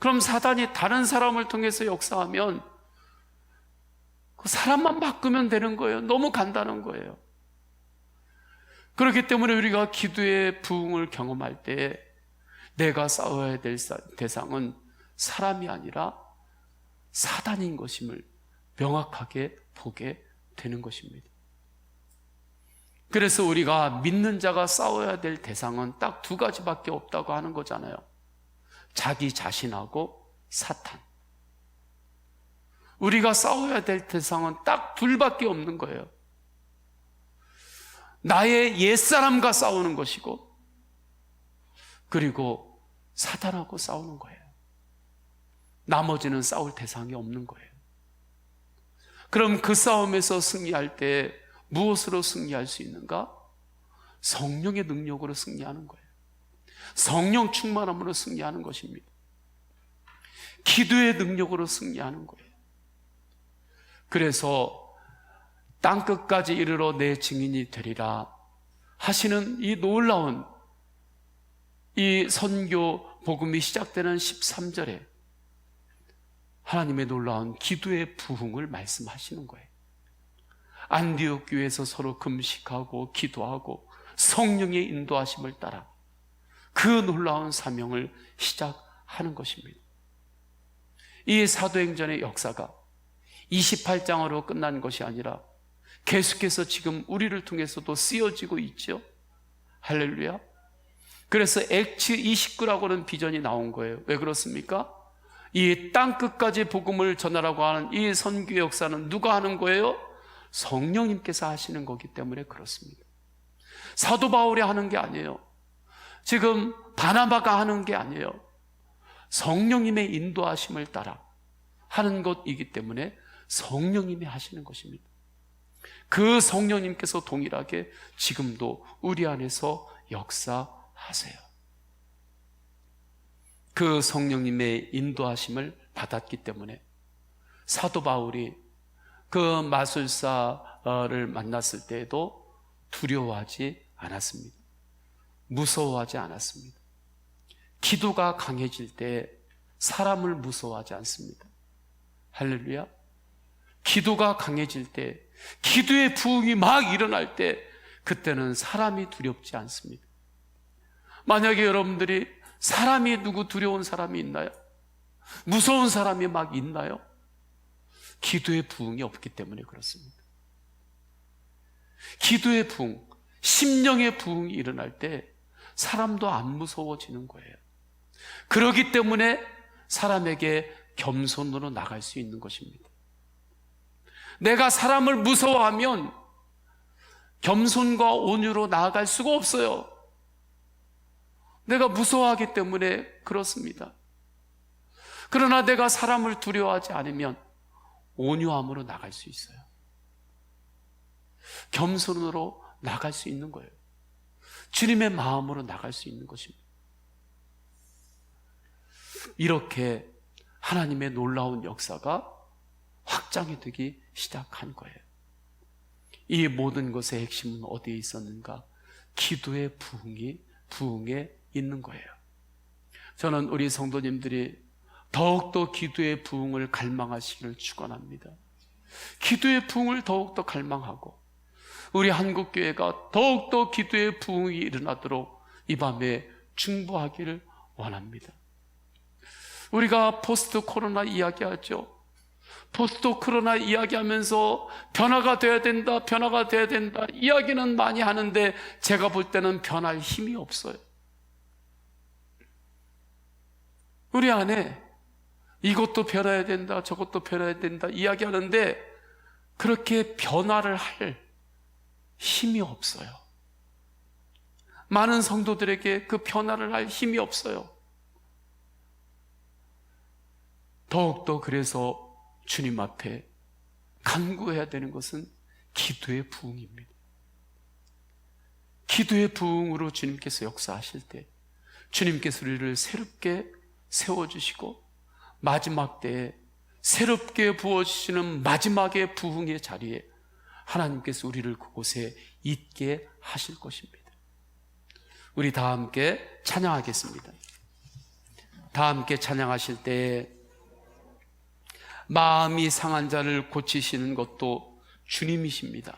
그럼 사단이 다른 사람을 통해서 역사하면 그 사람만 바꾸면 되는 거예요. 너무 간단한 거예요. 그렇기 때문에 우리가 기도의 부흥을 경험할 때 내가 싸워야 될 대상은 사람이 아니라 사단인 것임을 명확하게 보게 되는 것입니다. 그래서 우리가 믿는 자가 싸워야 될 대상은 딱 두 가지밖에 없다고 하는 거잖아요. 자기 자신하고 사탄. 우리가 싸워야 될 대상은 딱 둘밖에 없는 거예요. 나의 옛사람과 싸우는 것이고, 그리고 사탄하고 싸우는 거예요. 나머지는 싸울 대상이 없는 거예요. 그럼 그 싸움에서 승리할 때 무엇으로 승리할 수 있는가? 성령의 능력으로 승리하는 거예요. 성령 충만함으로 승리하는 것입니다. 기도의 능력으로 승리하는 거예요. 그래서 땅끝까지 이르러 내 증인이 되리라 하시는 이 놀라운 이 선교 복음이 시작되는 13절에 하나님의 놀라운 기도의 부흥을 말씀하시는 거예요. 안디옥 교회에서 서로 금식하고 기도하고 성령의 인도하심을 따라 그 놀라운 사명을 시작하는 것입니다. 이 사도행전의 역사가 28장으로 끝난 것이 아니라 계속해서 지금 우리를 통해서도 쓰여지고 있죠. 할렐루야. 그래서 액츠 29라고는 비전이 나온 거예요. 왜 그렇습니까? 이 땅끝까지 복음을 전하라고 하는 이 선교 역사는 누가 하는 거예요? 성령님께서 하시는 거기 때문에 그렇습니다. 사도 바울이 하는 게 아니에요. 지금 바나바가 하는 게 아니에요. 성령님의 인도하심을 따라 하는 것이기 때문에 성령님이 하시는 것입니다. 그 성령님께서 동일하게 지금도 우리 안에서 역사하세요. 그 성령님의 인도하심을 받았기 때문에 사도 바울이 그 마술사를 만났을 때에도 두려워하지 않았습니다. 무서워하지 않았습니다. 기도가 강해질 때 사람을 무서워하지 않습니다. 할렐루야. 기도가 강해질 때, 기도의 부흥이 막 일어날 때 그때는 사람이 두렵지 않습니다. 만약에 여러분들이 사람이 누구 두려운 사람이 있나요? 무서운 사람이 막 있나요? 기도의 부흥이 없기 때문에 그렇습니다. 기도의 부흥, 심령의 부흥이 일어날 때 사람도 안 무서워지는 거예요. 그렇기 때문에 사람에게 겸손으로 나갈 수 있는 것입니다. 내가 사람을 무서워하면 겸손과 온유로 나아갈 수가 없어요. 내가 무서워하기 때문에 그렇습니다. 그러나 내가 사람을 두려워하지 않으면 온유함으로 나갈 수 있어요. 겸손으로 나갈 수 있는 거예요. 주님의 마음으로 나갈 수 있는 것입니다. 이렇게 하나님의 놀라운 역사가 확장이 되기 시작한 거예요. 이 모든 것의 핵심은 어디에 있었는가? 기도의 부흥에 있는 거예요. 저는 우리 성도님들이 더욱더 기도의 부흥을 갈망하시기를 축원합니다. 기도의 부흥을 더욱더 갈망하고 우리 한국교회가 더욱더 기도의 부흥이 일어나도록 이 밤에 중보하기를 원합니다. 우리가 포스트 코로나 이야기하죠. 포스트 코로나 이야기하면서 변화가 돼야 된다, 변화가 돼야 된다 이야기는 많이 하는데 제가 볼 때는 변할 힘이 없어요. 우리 안에 이것도 변해야 된다, 저것도 변해야 된다 이야기하는데 그렇게 변화를 할 힘이 없어요. 많은 성도들에게 그 변화를 할 힘이 없어요. 더욱더 그래서 주님 앞에 간구해야 되는 것은 기도의 부흥입니다. 기도의 부흥으로 주님께서 역사하실 때 주님께서 우리를 새롭게 세워주시고 마지막 때에 새롭게 부어주시는 마지막의 부흥의 자리에 하나님께서 우리를 그곳에 있게 하실 것입니다. 우리 다 함께 찬양하겠습니다. 다 함께 찬양하실 때 마음이 상한 자를 고치시는 것도 주님이십니다.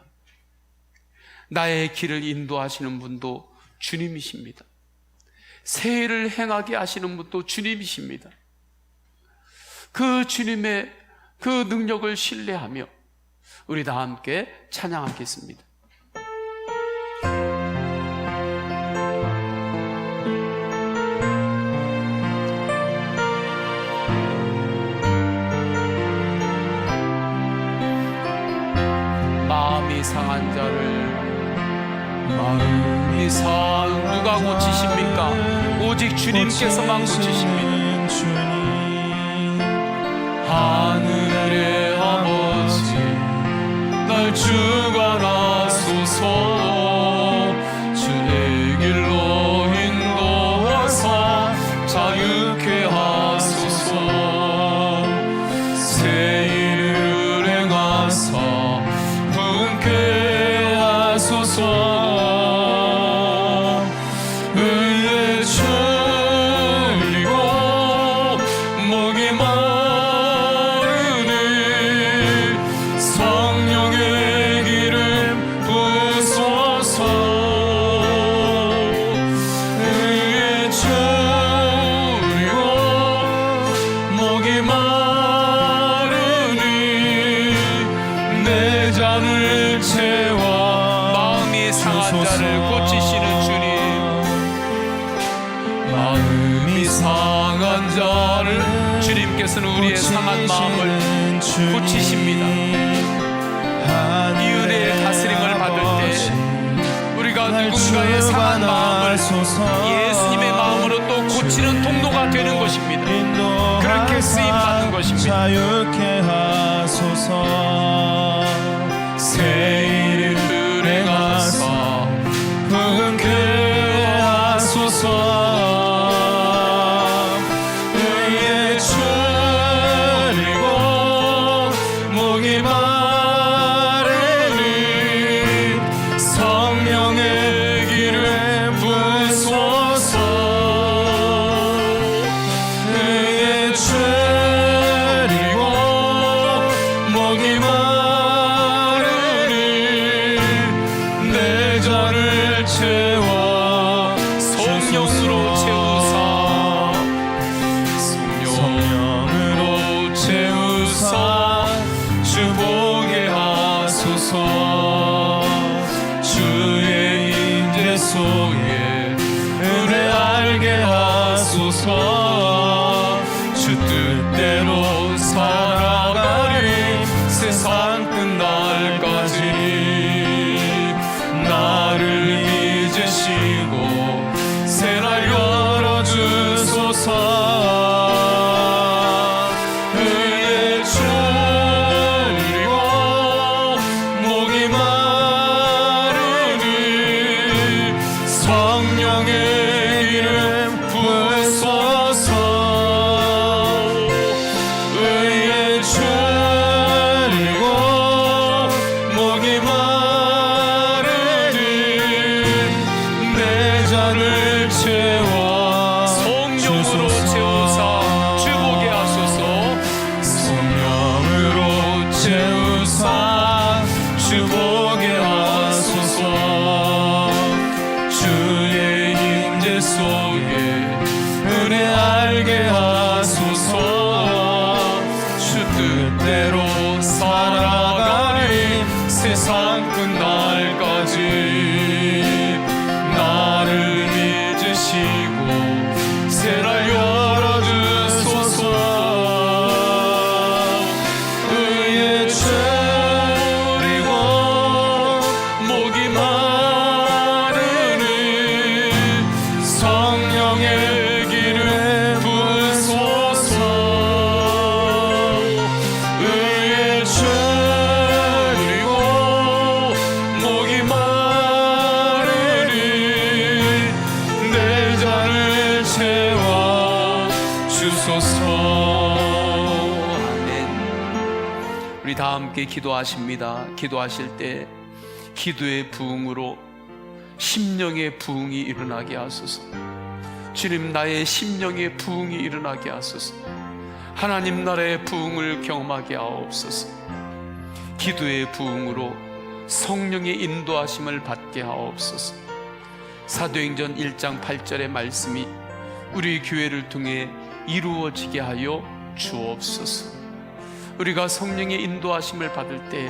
나의 길을 인도하시는 분도 주님이십니다. 새해를 행하게 하시는 분도 주님이십니다. 그 주님의 그 능력을 신뢰하며 우리 다 함께 찬양하겠습니다. 마음이 상한 자를 마음이 상한 누가 고치십니까? 오직 주님께서만 고치십니다. 하늘의 아버지 날 주관하소서. 주의 길로 인도하사 자유케 하소서. 새 일을 행하사 부흥케 하소서. 마음이 상한 자를 고치시는 주님, 마음이 상한 자를 주님께서는 우리의 상한 마음을 고치십니다. 이 은혜의 다스림을 받을 때 우리가 누군가의 상한 마음을 예수님의 마음으로 또 고치는 통로가 되는 것입니다. 그렇게 쓰임받는 것입니다. 자유케 하소서. 새 일을 행하사 부흥케 하소서. 의에 줄이고 목이 마르니 성령의 기름 부으소서. 의에 줄이고 목이 채워 성령으로 채우사 성령으로 채우사 주보게 하소서. 주의 임재 속에 은혜 알게 하소서. 주 뜻대로 살아가리 세상 끝날까지. 나를 잊으시고 새날 열어주소서. 의에 줄이고 목이 마르니 성령의 기름 부으소서. 의에 줄이고 목이 잔을 채워 성령으로 채우사 주보게 하소서. 성령으로 채우사 주보게 하소서. 주의 임재 속에 은혜 알게 하소서. 주 뜻대로 살아가리 세상 끝날까지. 나를 믿으시고 새날 열어주소서. 의에 줄이고 목이 마르니 성령의 기름 부으소서. 의에 줄이고 목이 내 잔을 채워 주소서. 아멘. 우리 다 함께 기도하십니다. 기도하실 때 기도의 부흥으로 심령의 부흥이 일어나게 하소서. 주님, 나의 심령의 부흥이 일어나게 하소서. 하나님 나라의 부흥을 경험하게 하옵소서. 기도의 부흥으로 성령의 인도하심을 받게 하옵소서. 사도행전 1장 8절의 말씀이 우리 교회를 통해 이루어지게 하여 주옵소서. 우리가 성령의 인도하심을 받을 때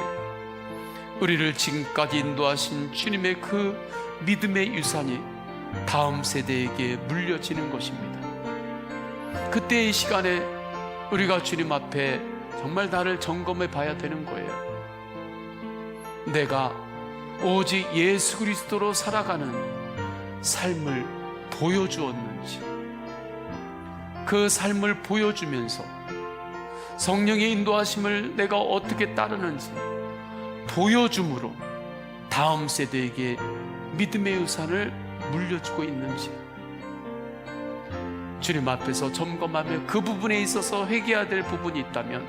우리를 지금까지 인도하신 주님의 그 믿음의 유산이 다음 세대에게 물려지는 것입니다. 그때의 시간에 우리가 주님 앞에 정말 나를 점검해 봐야 되는 거예요. 내가 오직 예수 그리스도로 살아가는 삶을 보여주었는지, 그 삶을 보여주면서 성령의 인도하심을 내가 어떻게 따르는지 보여줌으로 다음 세대에게 믿음의 유산을 물려주고 있는지 주님 앞에서 점검하며 그 부분에 있어서 회개해야 될 부분이 있다면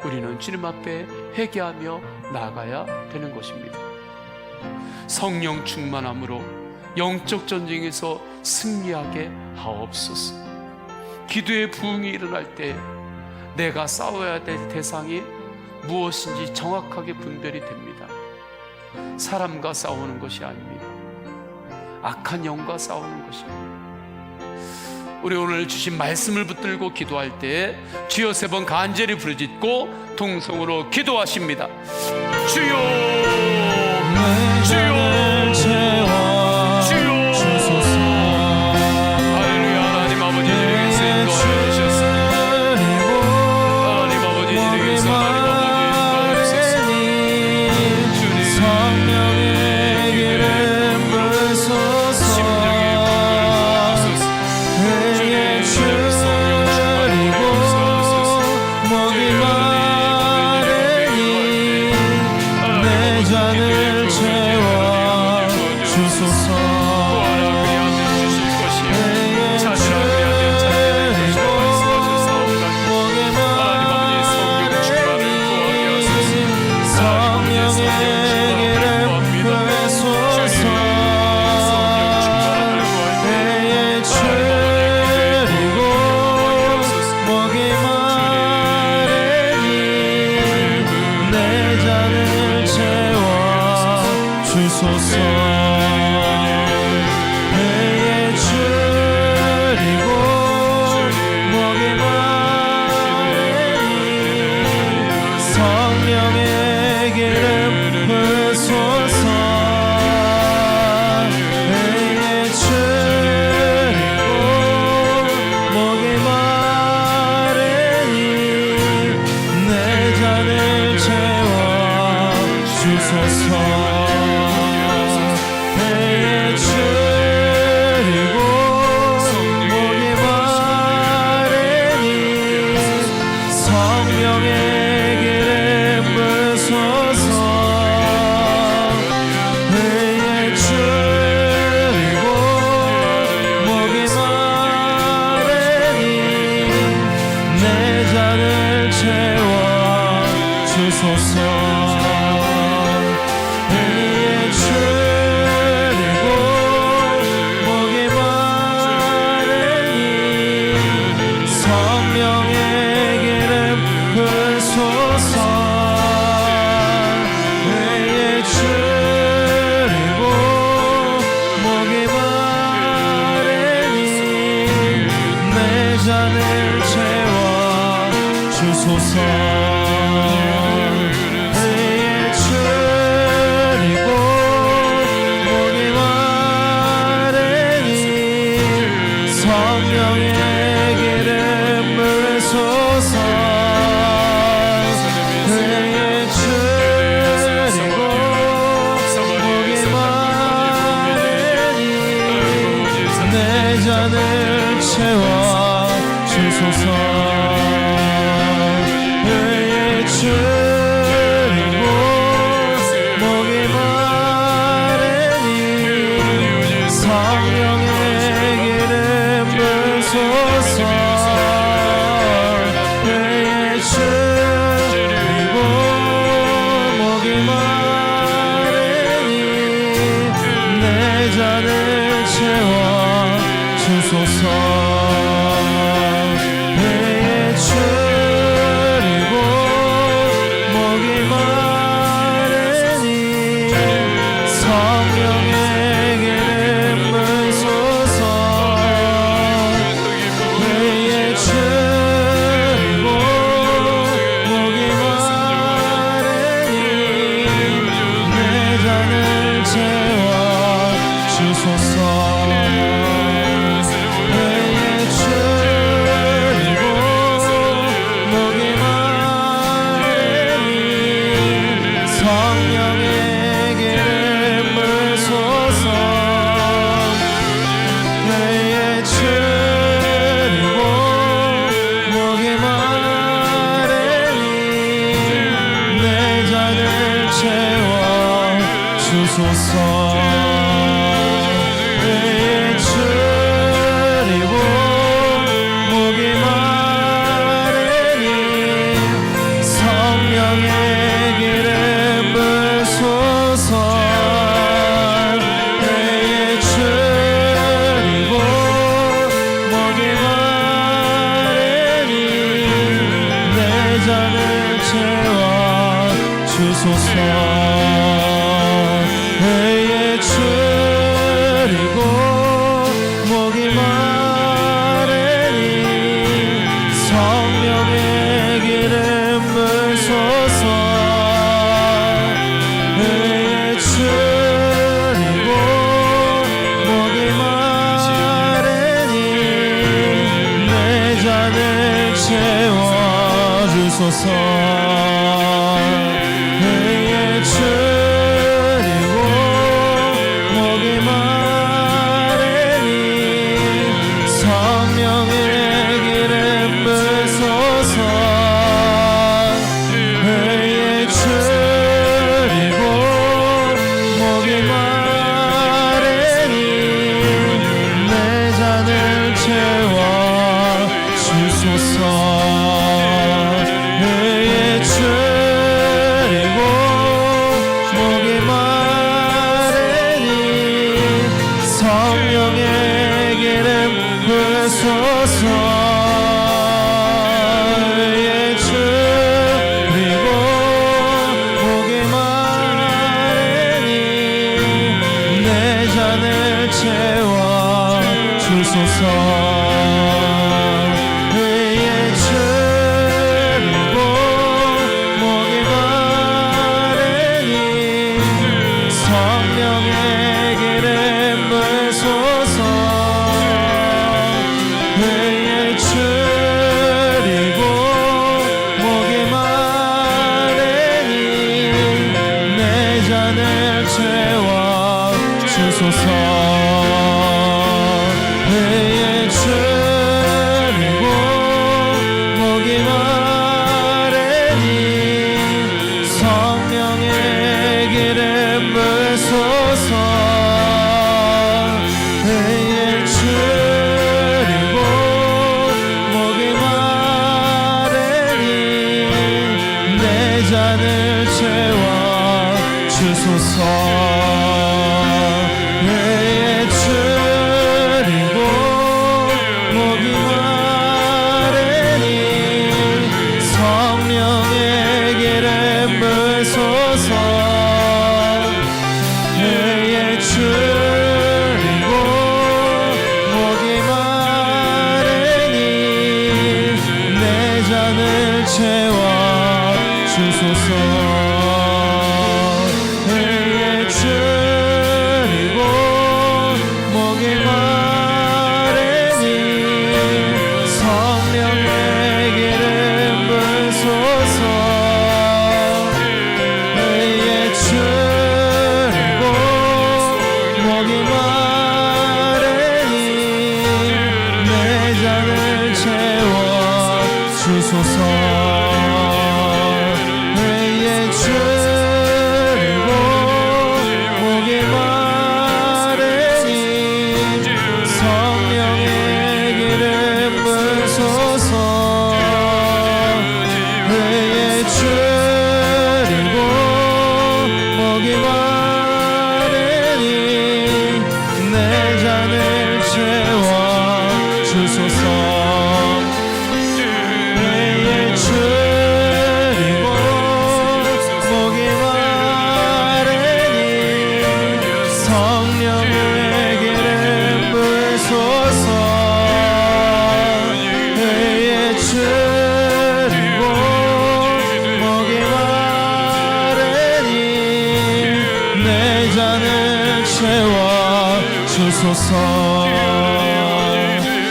우리는 주님 앞에 회개하며 나아가야 되는 것입니다. 성령 충만함으로 영적 전쟁에서 승리하게 하옵소서. 기도의 부흥이 일어날 때 내가 싸워야 될 대상이 무엇인지 정확하게 분별이 됩니다. 사람과 싸우는 것이 아닙니다. 악한 영과 싸우는 것입니다. 우리 오늘 주신 말씀을 붙들고 기도할 때 주여 3번 간절히 부르짖고 통성으로 기도하십니다. 주여, 주여, 주여. 할렐루야. 하나님 아버지 이에게서 인도하여 주셔서 하나님 아버지 이에게서 하나님 아버지 인도하여 주셔서 주님 성령의 기름 부으소서. 심령의 잔을 채워 주소서. 배에 줄이고 목이 마르니 성령의 기름 부으소서. 배에 줄이고 목이 마르니 내 잔을 채워 주소서. 배에 줄이고 주소서. 배에 줄이고 목이 마르니 성령의 기름 부으소서. 배에 줄이고 목이 마르니 내 잔을 채워 주소서. 배에 줄이고 목이 마르니 성령의 기름 부으소서. 배에 줄이고 목이 마르니 내 잔을 채워 주소서. 배에 줄이고 목이 마르니 성령의 기름 부으소서. 배에 줄이고 목이 마르니 내 잔을 채워 주소서. 배에 줄이고 목이 마르니 성령의 기름 부으소서. 배에 줄이고 목이 마르니 내 잔을 채워 주소서. 배에 줄이고 목이 마르니 성령의 기름 부으소서. 배에 줄이고 목이 마르니 내 잔을 채워 주소서. 배에 줄이고 목이 마르니 성령의 기름 부으소서. 배에 줄이고 목이 마르니 내 잔을 채워 주소서. 배에 줄이고 목이 마르니 성령의 기름 부으소서. 배에 줄이고 목이 마르니 내 잔을 채워 주소서. 배에 줄이고 목이 마르니 성령의 기름 부으소서. 배에 줄이고 목이 마르니 내 잔을 채워 주소서. 배에 줄이고 목이 마르니 성령의 기름 부으소서. 배에 줄이고 목이 마르니 내 잔을 채워 주소서. 배에 줄이고 목이 마르니 성령의 기름 부으소서. 배에 줄이고 목이 마르니 내 잔을 채워 주소서.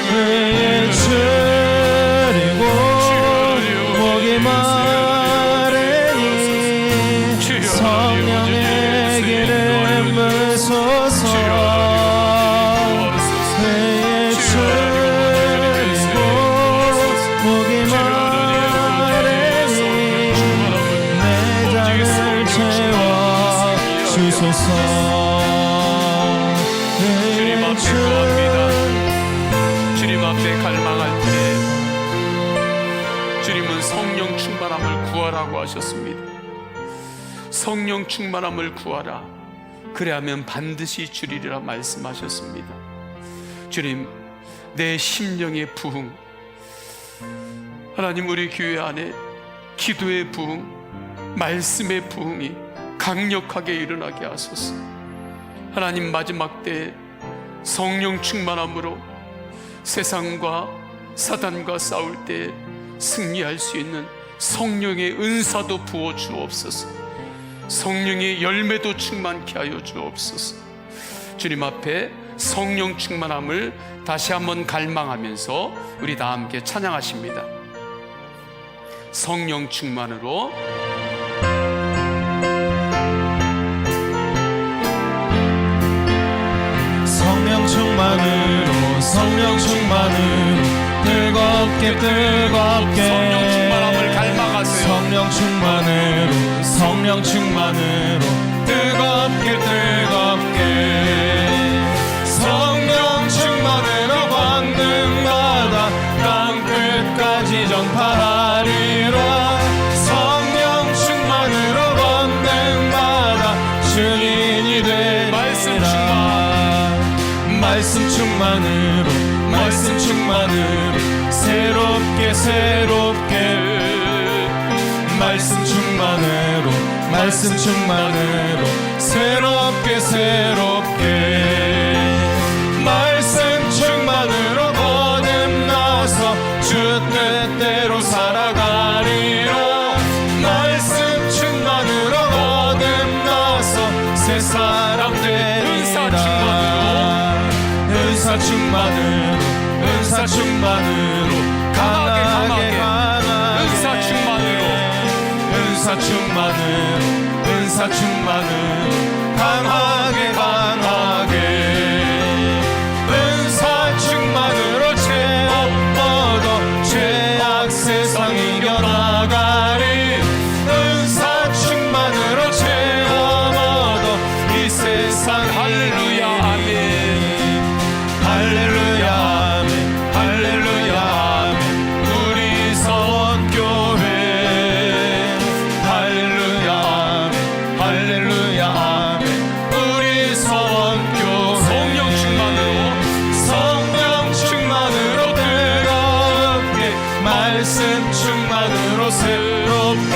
배에 줄이고 목이 마르니 성령의 기름 부으소서. 배에 줄이고 목이 마르니 내 잔을 채워 주소서. 구하라고 하셨습니다. 성령 충만함을 구하라. 그래야면 반드시 주리리라 말씀하셨습니다. 주님, 내 심령의 부흥, 하나님 우리 교회 안에 기도의 부흥, 말씀의 부흥이 강력하게 일어나게 하소서. 하나님, 마지막 때 성령 충만함으로 세상과 사단과 싸울 때 승리할 수 있는 성령의 은사도 부어 주옵소서. 성령의 열매도 충만케 하여 주옵소서. 주님 앞에 성령 충만함을 다시 한번 갈망하면서 우리 다 함께 찬양하십니다. 성령 충만으로 성령 충만으로 성령 충만으로 뜨겁게 뜨겁게 성령 충만함을 갈망하세요. 성령 충만으로 성령 충만으로 뜨겁게 뜨겁게 성령 충만으로 권능마다 땅 끝까지 전파하리라. 성령 충만으로 권능마다 증인이 되리라. 말씀 충만으로 말씀 충만으로 새롭게 말씀 충만으로 말씀 충만으로 새롭게 말씀 충만으로 거듭나서 주 뜻대로 살아가리라. 말씀 충만으로 거듭나서 새 사람 되리라. 은사 충만으로 강하게 은사 충만으로 강하게 은사 충만으로 죄업 얻어 죄악 세상 이겨나가리. 은사 충만으로 죄업 얻어 이 세상 할렐루야 아멘. 할렐루야 아멘 할렐루야 아멘. 우리 서원교회 할렐루야 아멘 할렐루야 아멘. 우리 서원교회 성령 충만으로 뜨겁게 말씀 충만으로 새롭게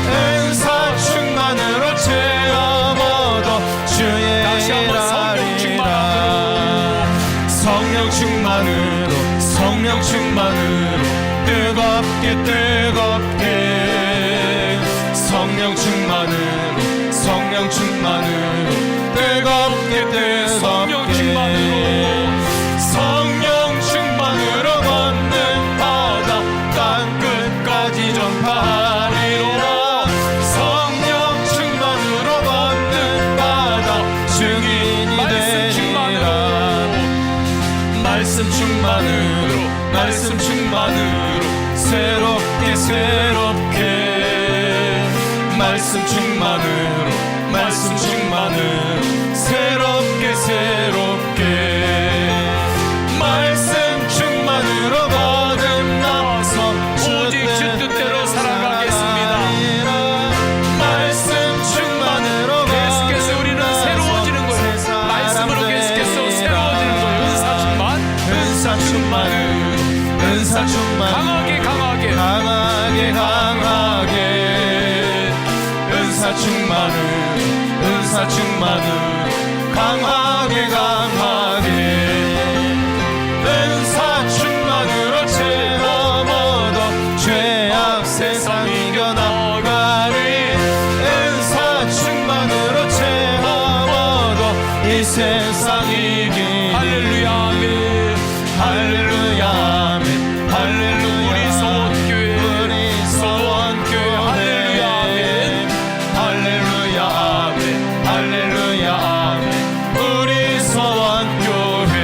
은사 충만으로 체험 얻어 주의 일 하리라. 성령 충만으로 뜨겁게 성령 충만으로 뜨겁게 성령 충만으로 걷는 바다 땅 끝까지 전파하리라. 성령 충만으로 걷는 바다 증인이 되리라. 말씀 충만으로 새롭게 말씀 충만으로 새롭게 말씀 충만으로 거듭나서 오직 주 뜻대로 살아가겠습니다. 말씀 충만으로 계속해서 우리는 새로워지는 거예요. 말씀으로 계속해서 새로워지는 거예요. 은사 충만으로 강하게 은사 충만으로 강하게 은사 충만으로 체험 얻어 죄악 세상 이겨나가리. 은사 충만으로 체험 얻어 이 세상 이기리. 할렐루야 아멘. 할렐루야 아멘 할렐루야. 우리 서원교회 할렐루야 아멘. 할렐루야 아멘 할렐루야 아멘. 우리 서원교회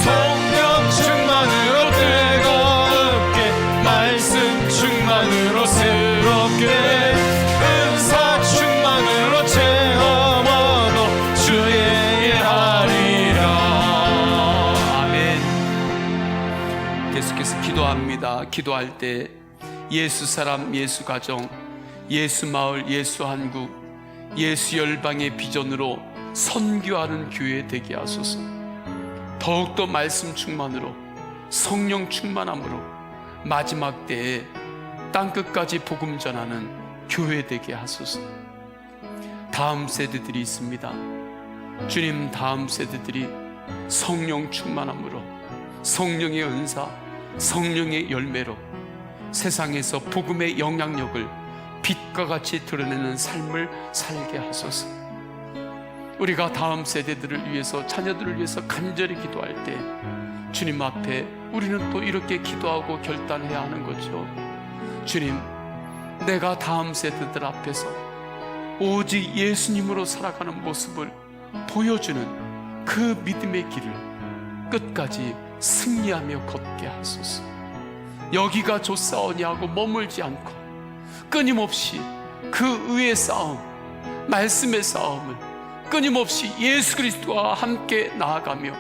성령 충만으로 뜨겁게 말씀 충만으로 새롭게 은사 충만으로 체험 얻어 주의 일 하리라. 아멘. 계속해서 기도합니다. 기도할 때 예수 사람, 예수 가정, 예수 마을, 예수 한국, 예수 열방의 비전으로 선교하는 교회 되게 하소서. 더욱더 말씀 충만으로, 성령 충만함으로 마지막 때에 땅끝까지 복음 전하는 교회 되게 하소서. 다음 세대들이 있습니다. 주님, 다음 세대들이 성령 충만함으로, 성령의 은사, 성령의 열매로 세상에서 복음의 영향력을 빛과 같이 드러내는 삶을 살게 하소서. 우리가 다음 세대들을 위해서, 자녀들을 위해서 간절히 기도할 때 주님 앞에 우리는 또 이렇게 기도하고 결단해야 하는 거죠. 주님, 내가 다음 세대들 앞에서 오직 예수님으로 살아가는 모습을 보여주는 그 믿음의 길을 끝까지 승리하며 걷게 하소서. 여기가 좋사오니 하고 머물지 않고 끊임없이 그 의의 싸움, 말씀의 싸움을 끊임없이 예수 그리스도와 함께 나아가며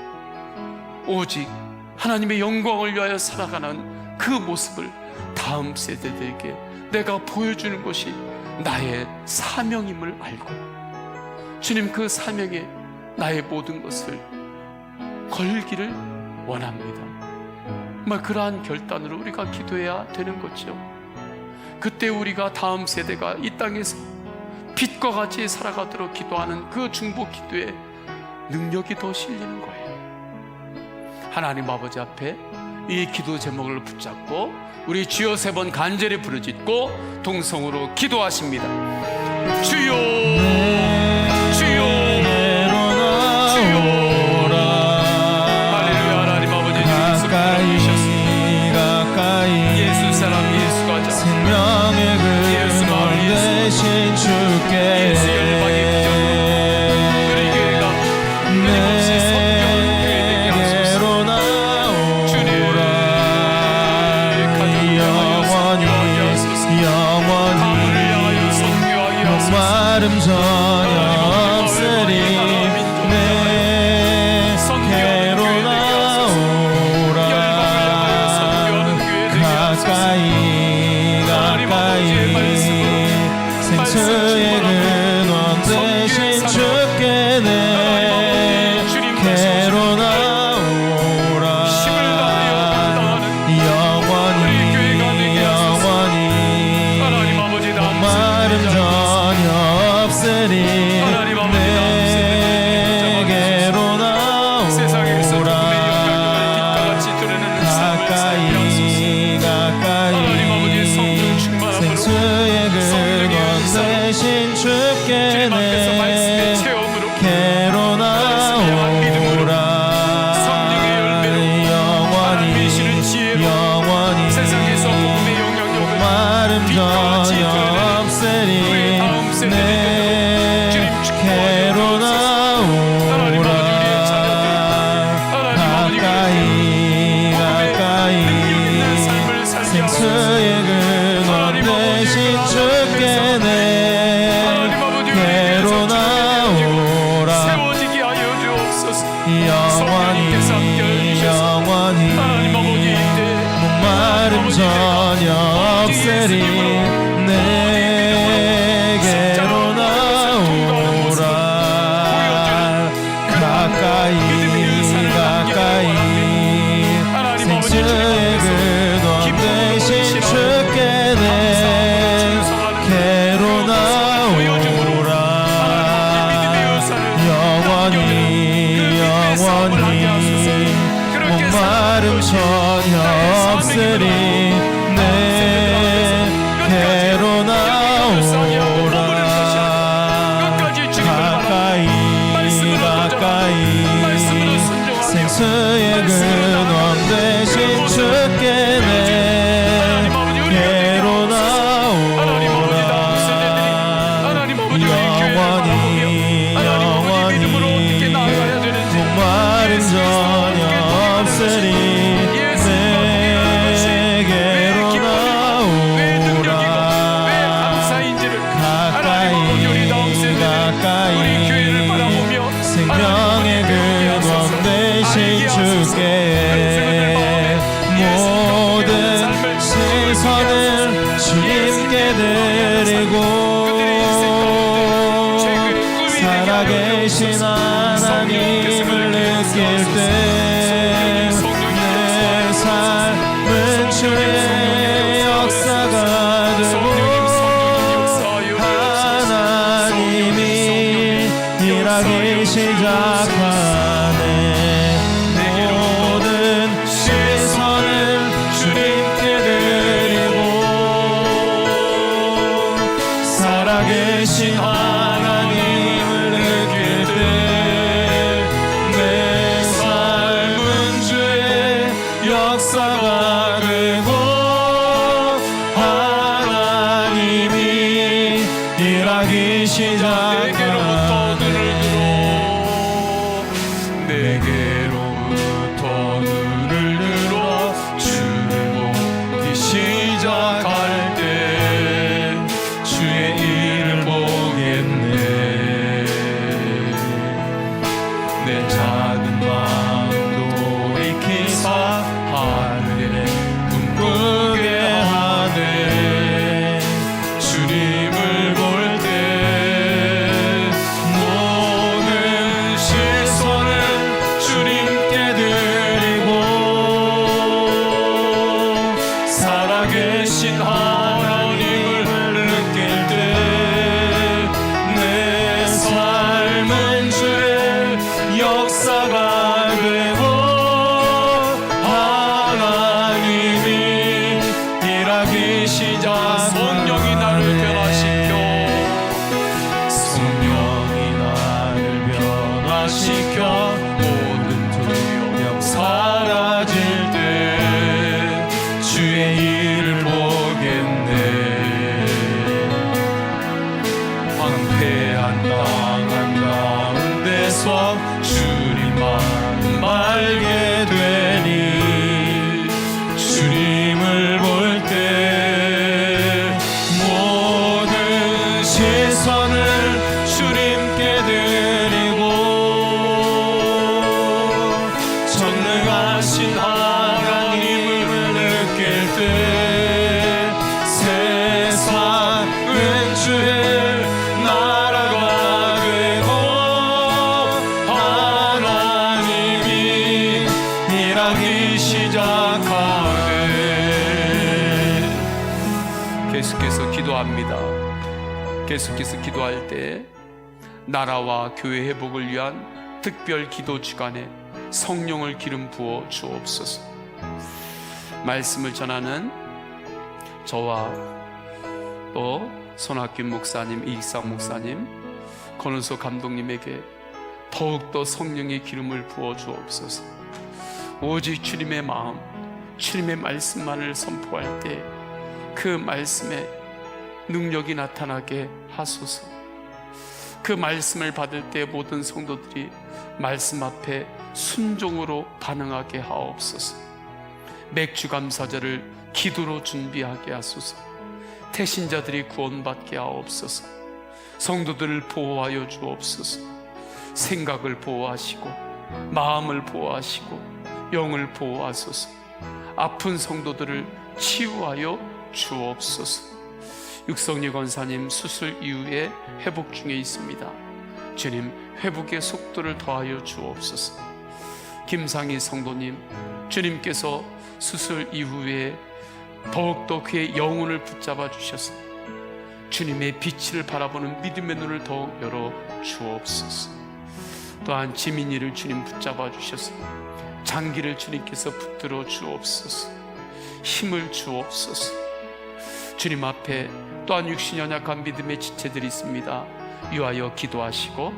오직 하나님의 영광을 위하여 살아가는 그 모습을 다음 세대들에게 내가 보여주는 것이 나의 사명임을 알고, 주님, 그 사명에 나의 모든 것을 걸기를 원합니다. 정말 그러한 결단으로 우리가 기도해야 되는 거죠. 그때 우리가 다음 세대가 이 땅에서 빛과 같이 살아가도록 기도하는 그 중보 기도에 능력이 더 실리는 거예요. 하나님 아버지 앞에 이 기도 제목을 붙잡고 우리 주여 3번 간절히 부르짖고 동성으로 기도하십니다. 주여, 주여, 주여. 할렐루야. 하나님 아버지, 가까이 예수 사람, 예수 가정, 생명의 예수 마을, 예수 대신 주께 예수 열방의 비전으로 우리 교회가 끊임없이 선교하는 교회 되게 하소서. 주님, 가정을 향하여 선교하게 하소서. 가문을 향하여 선교하게 하소서. 마름 전혀 없으리 내게로 나오라. 가까이 생수의 근원 대신 주께 내게로 나오라. 영원히 마름 전혀 없으리 내게로 나오라. 가까이 생수의 근원 대신 주께 내게로 나오라. 영원히 마름 전혀 없으리 내게로 나오라. 가까이 생수의 근원 대신 주께 내게로 나오라. 세워지게 하여 주옵소서. 영원히 목마름 전혀 없으리 내게로 나오라. 가까이 생수의 근원 대신 주께 내게로 나오라. 영원히 목마름 전혀 없으리 내게로 나오라. 가까이 생수의 근원 대신 주께 내게로 나오라. 영원히 목마름 전혀 없으리 내게로 나오라. 가까이 생명의 근원 대신 주께 모든 시선을 주의 역사가 되고 하나님이 일하기 시작하네. 모든 시선을 주님께 드리고 살아계신 하나님을 느낄 때 내 삶은 주의 역사가 되고 하나님이 일하기 시작하네. 내게로부터 눈을 들어 주를 보기 시작할 때 주의 일을 보겠네. 내 작은 마음도 익히사 하늘에 꿈꾸게 하네. 주님을 볼 때 모든 시선을 주님께 드리고 살아계신 하나님을 느낄 때 내 삶은 주의 역사가 되고 하나님이 일하기 시작. 성령이 나를 변화시켜 성령이 나를 변화시켜 모든 두려움 사라질 때 주의 일을 보겠네. 황폐한 땅 한가운데서 주님만 알게 되니 주님을 볼 때 모든 시선을 주님께 드리고 전능하신 하나님을 느낄 때 세상은 주의 나라가 되고 하나님이 일하기 시작하네. 계속해서 기도합니다. 계속해서 기도할 때 나라와 교회 회복을 위한 특별 기도 주간에 성령을 기름 부어 주옵소서. 말씀을 전하는 저와 또 손학균 목사님, 이익상 목사님, 권은소 감독님에게 더욱더 성령의 기름을 부어 주옵소서. 오직 주님의 마음, 주님의 말씀만을 선포할 때 그 말씀에 능력이 나타나게 하소서. 그 말씀을 받을 때 모든 성도들이 말씀 앞에 순종으로 반응하게 하옵소서. 맥주 감사절을 기도로 준비하게 하소서. 태신자들이 구원받게 하옵소서. 성도들을 보호하여 주옵소서. 생각을 보호하시고 마음을 보호하시고 영을 보호하소서. 아픈 성도들을 치유하여 주옵소서. 육성리 권사님 수술 이후에 회복 중에 있습니다. 주님, 회복의 속도를 더하여 주옵소서. 김상희 성도님, 주님께서 수술 이후에 더욱더 그의 영혼을 붙잡아 주셔서 주님의 빛을 바라보는 믿음의 눈을 더욱 열어 주옵소서. 또한 지민이를 주님 붙잡아 주셔서 장기를 주님께서 붙들어 주옵소서. 힘을 주옵소서. 주님 앞에 또한 육신 연약한 믿음의 지체들이 있습니다. 위하여 기도하시고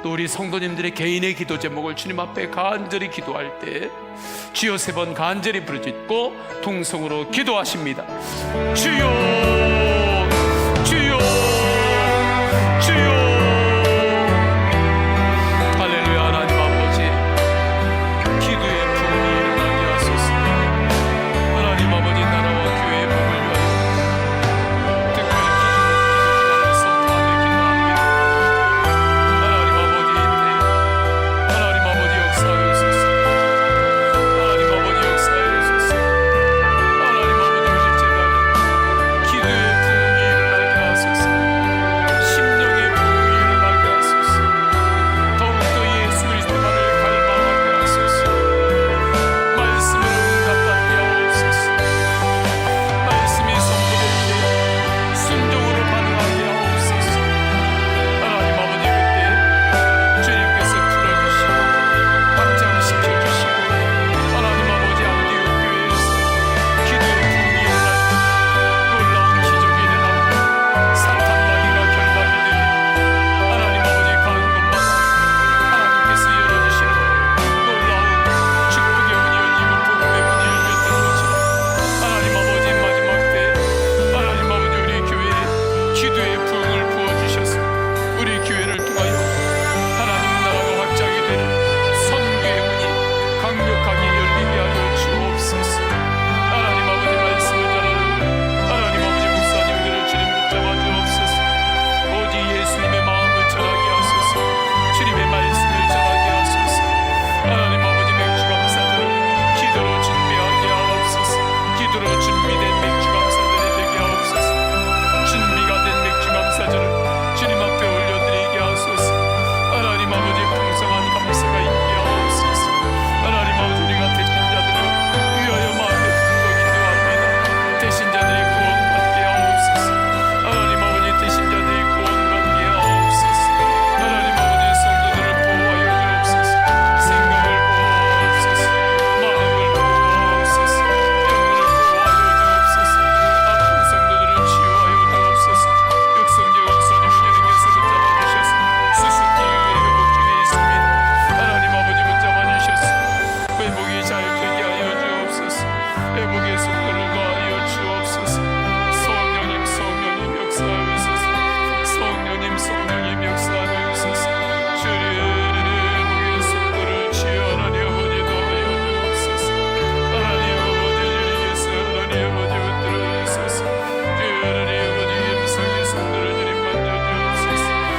또 우리 성도님들의 개인의 기도 제목을 주님 앞에 간절히 기도할 때 주여 3번 간절히 부르짖고 동성으로 기도하십니다. 주여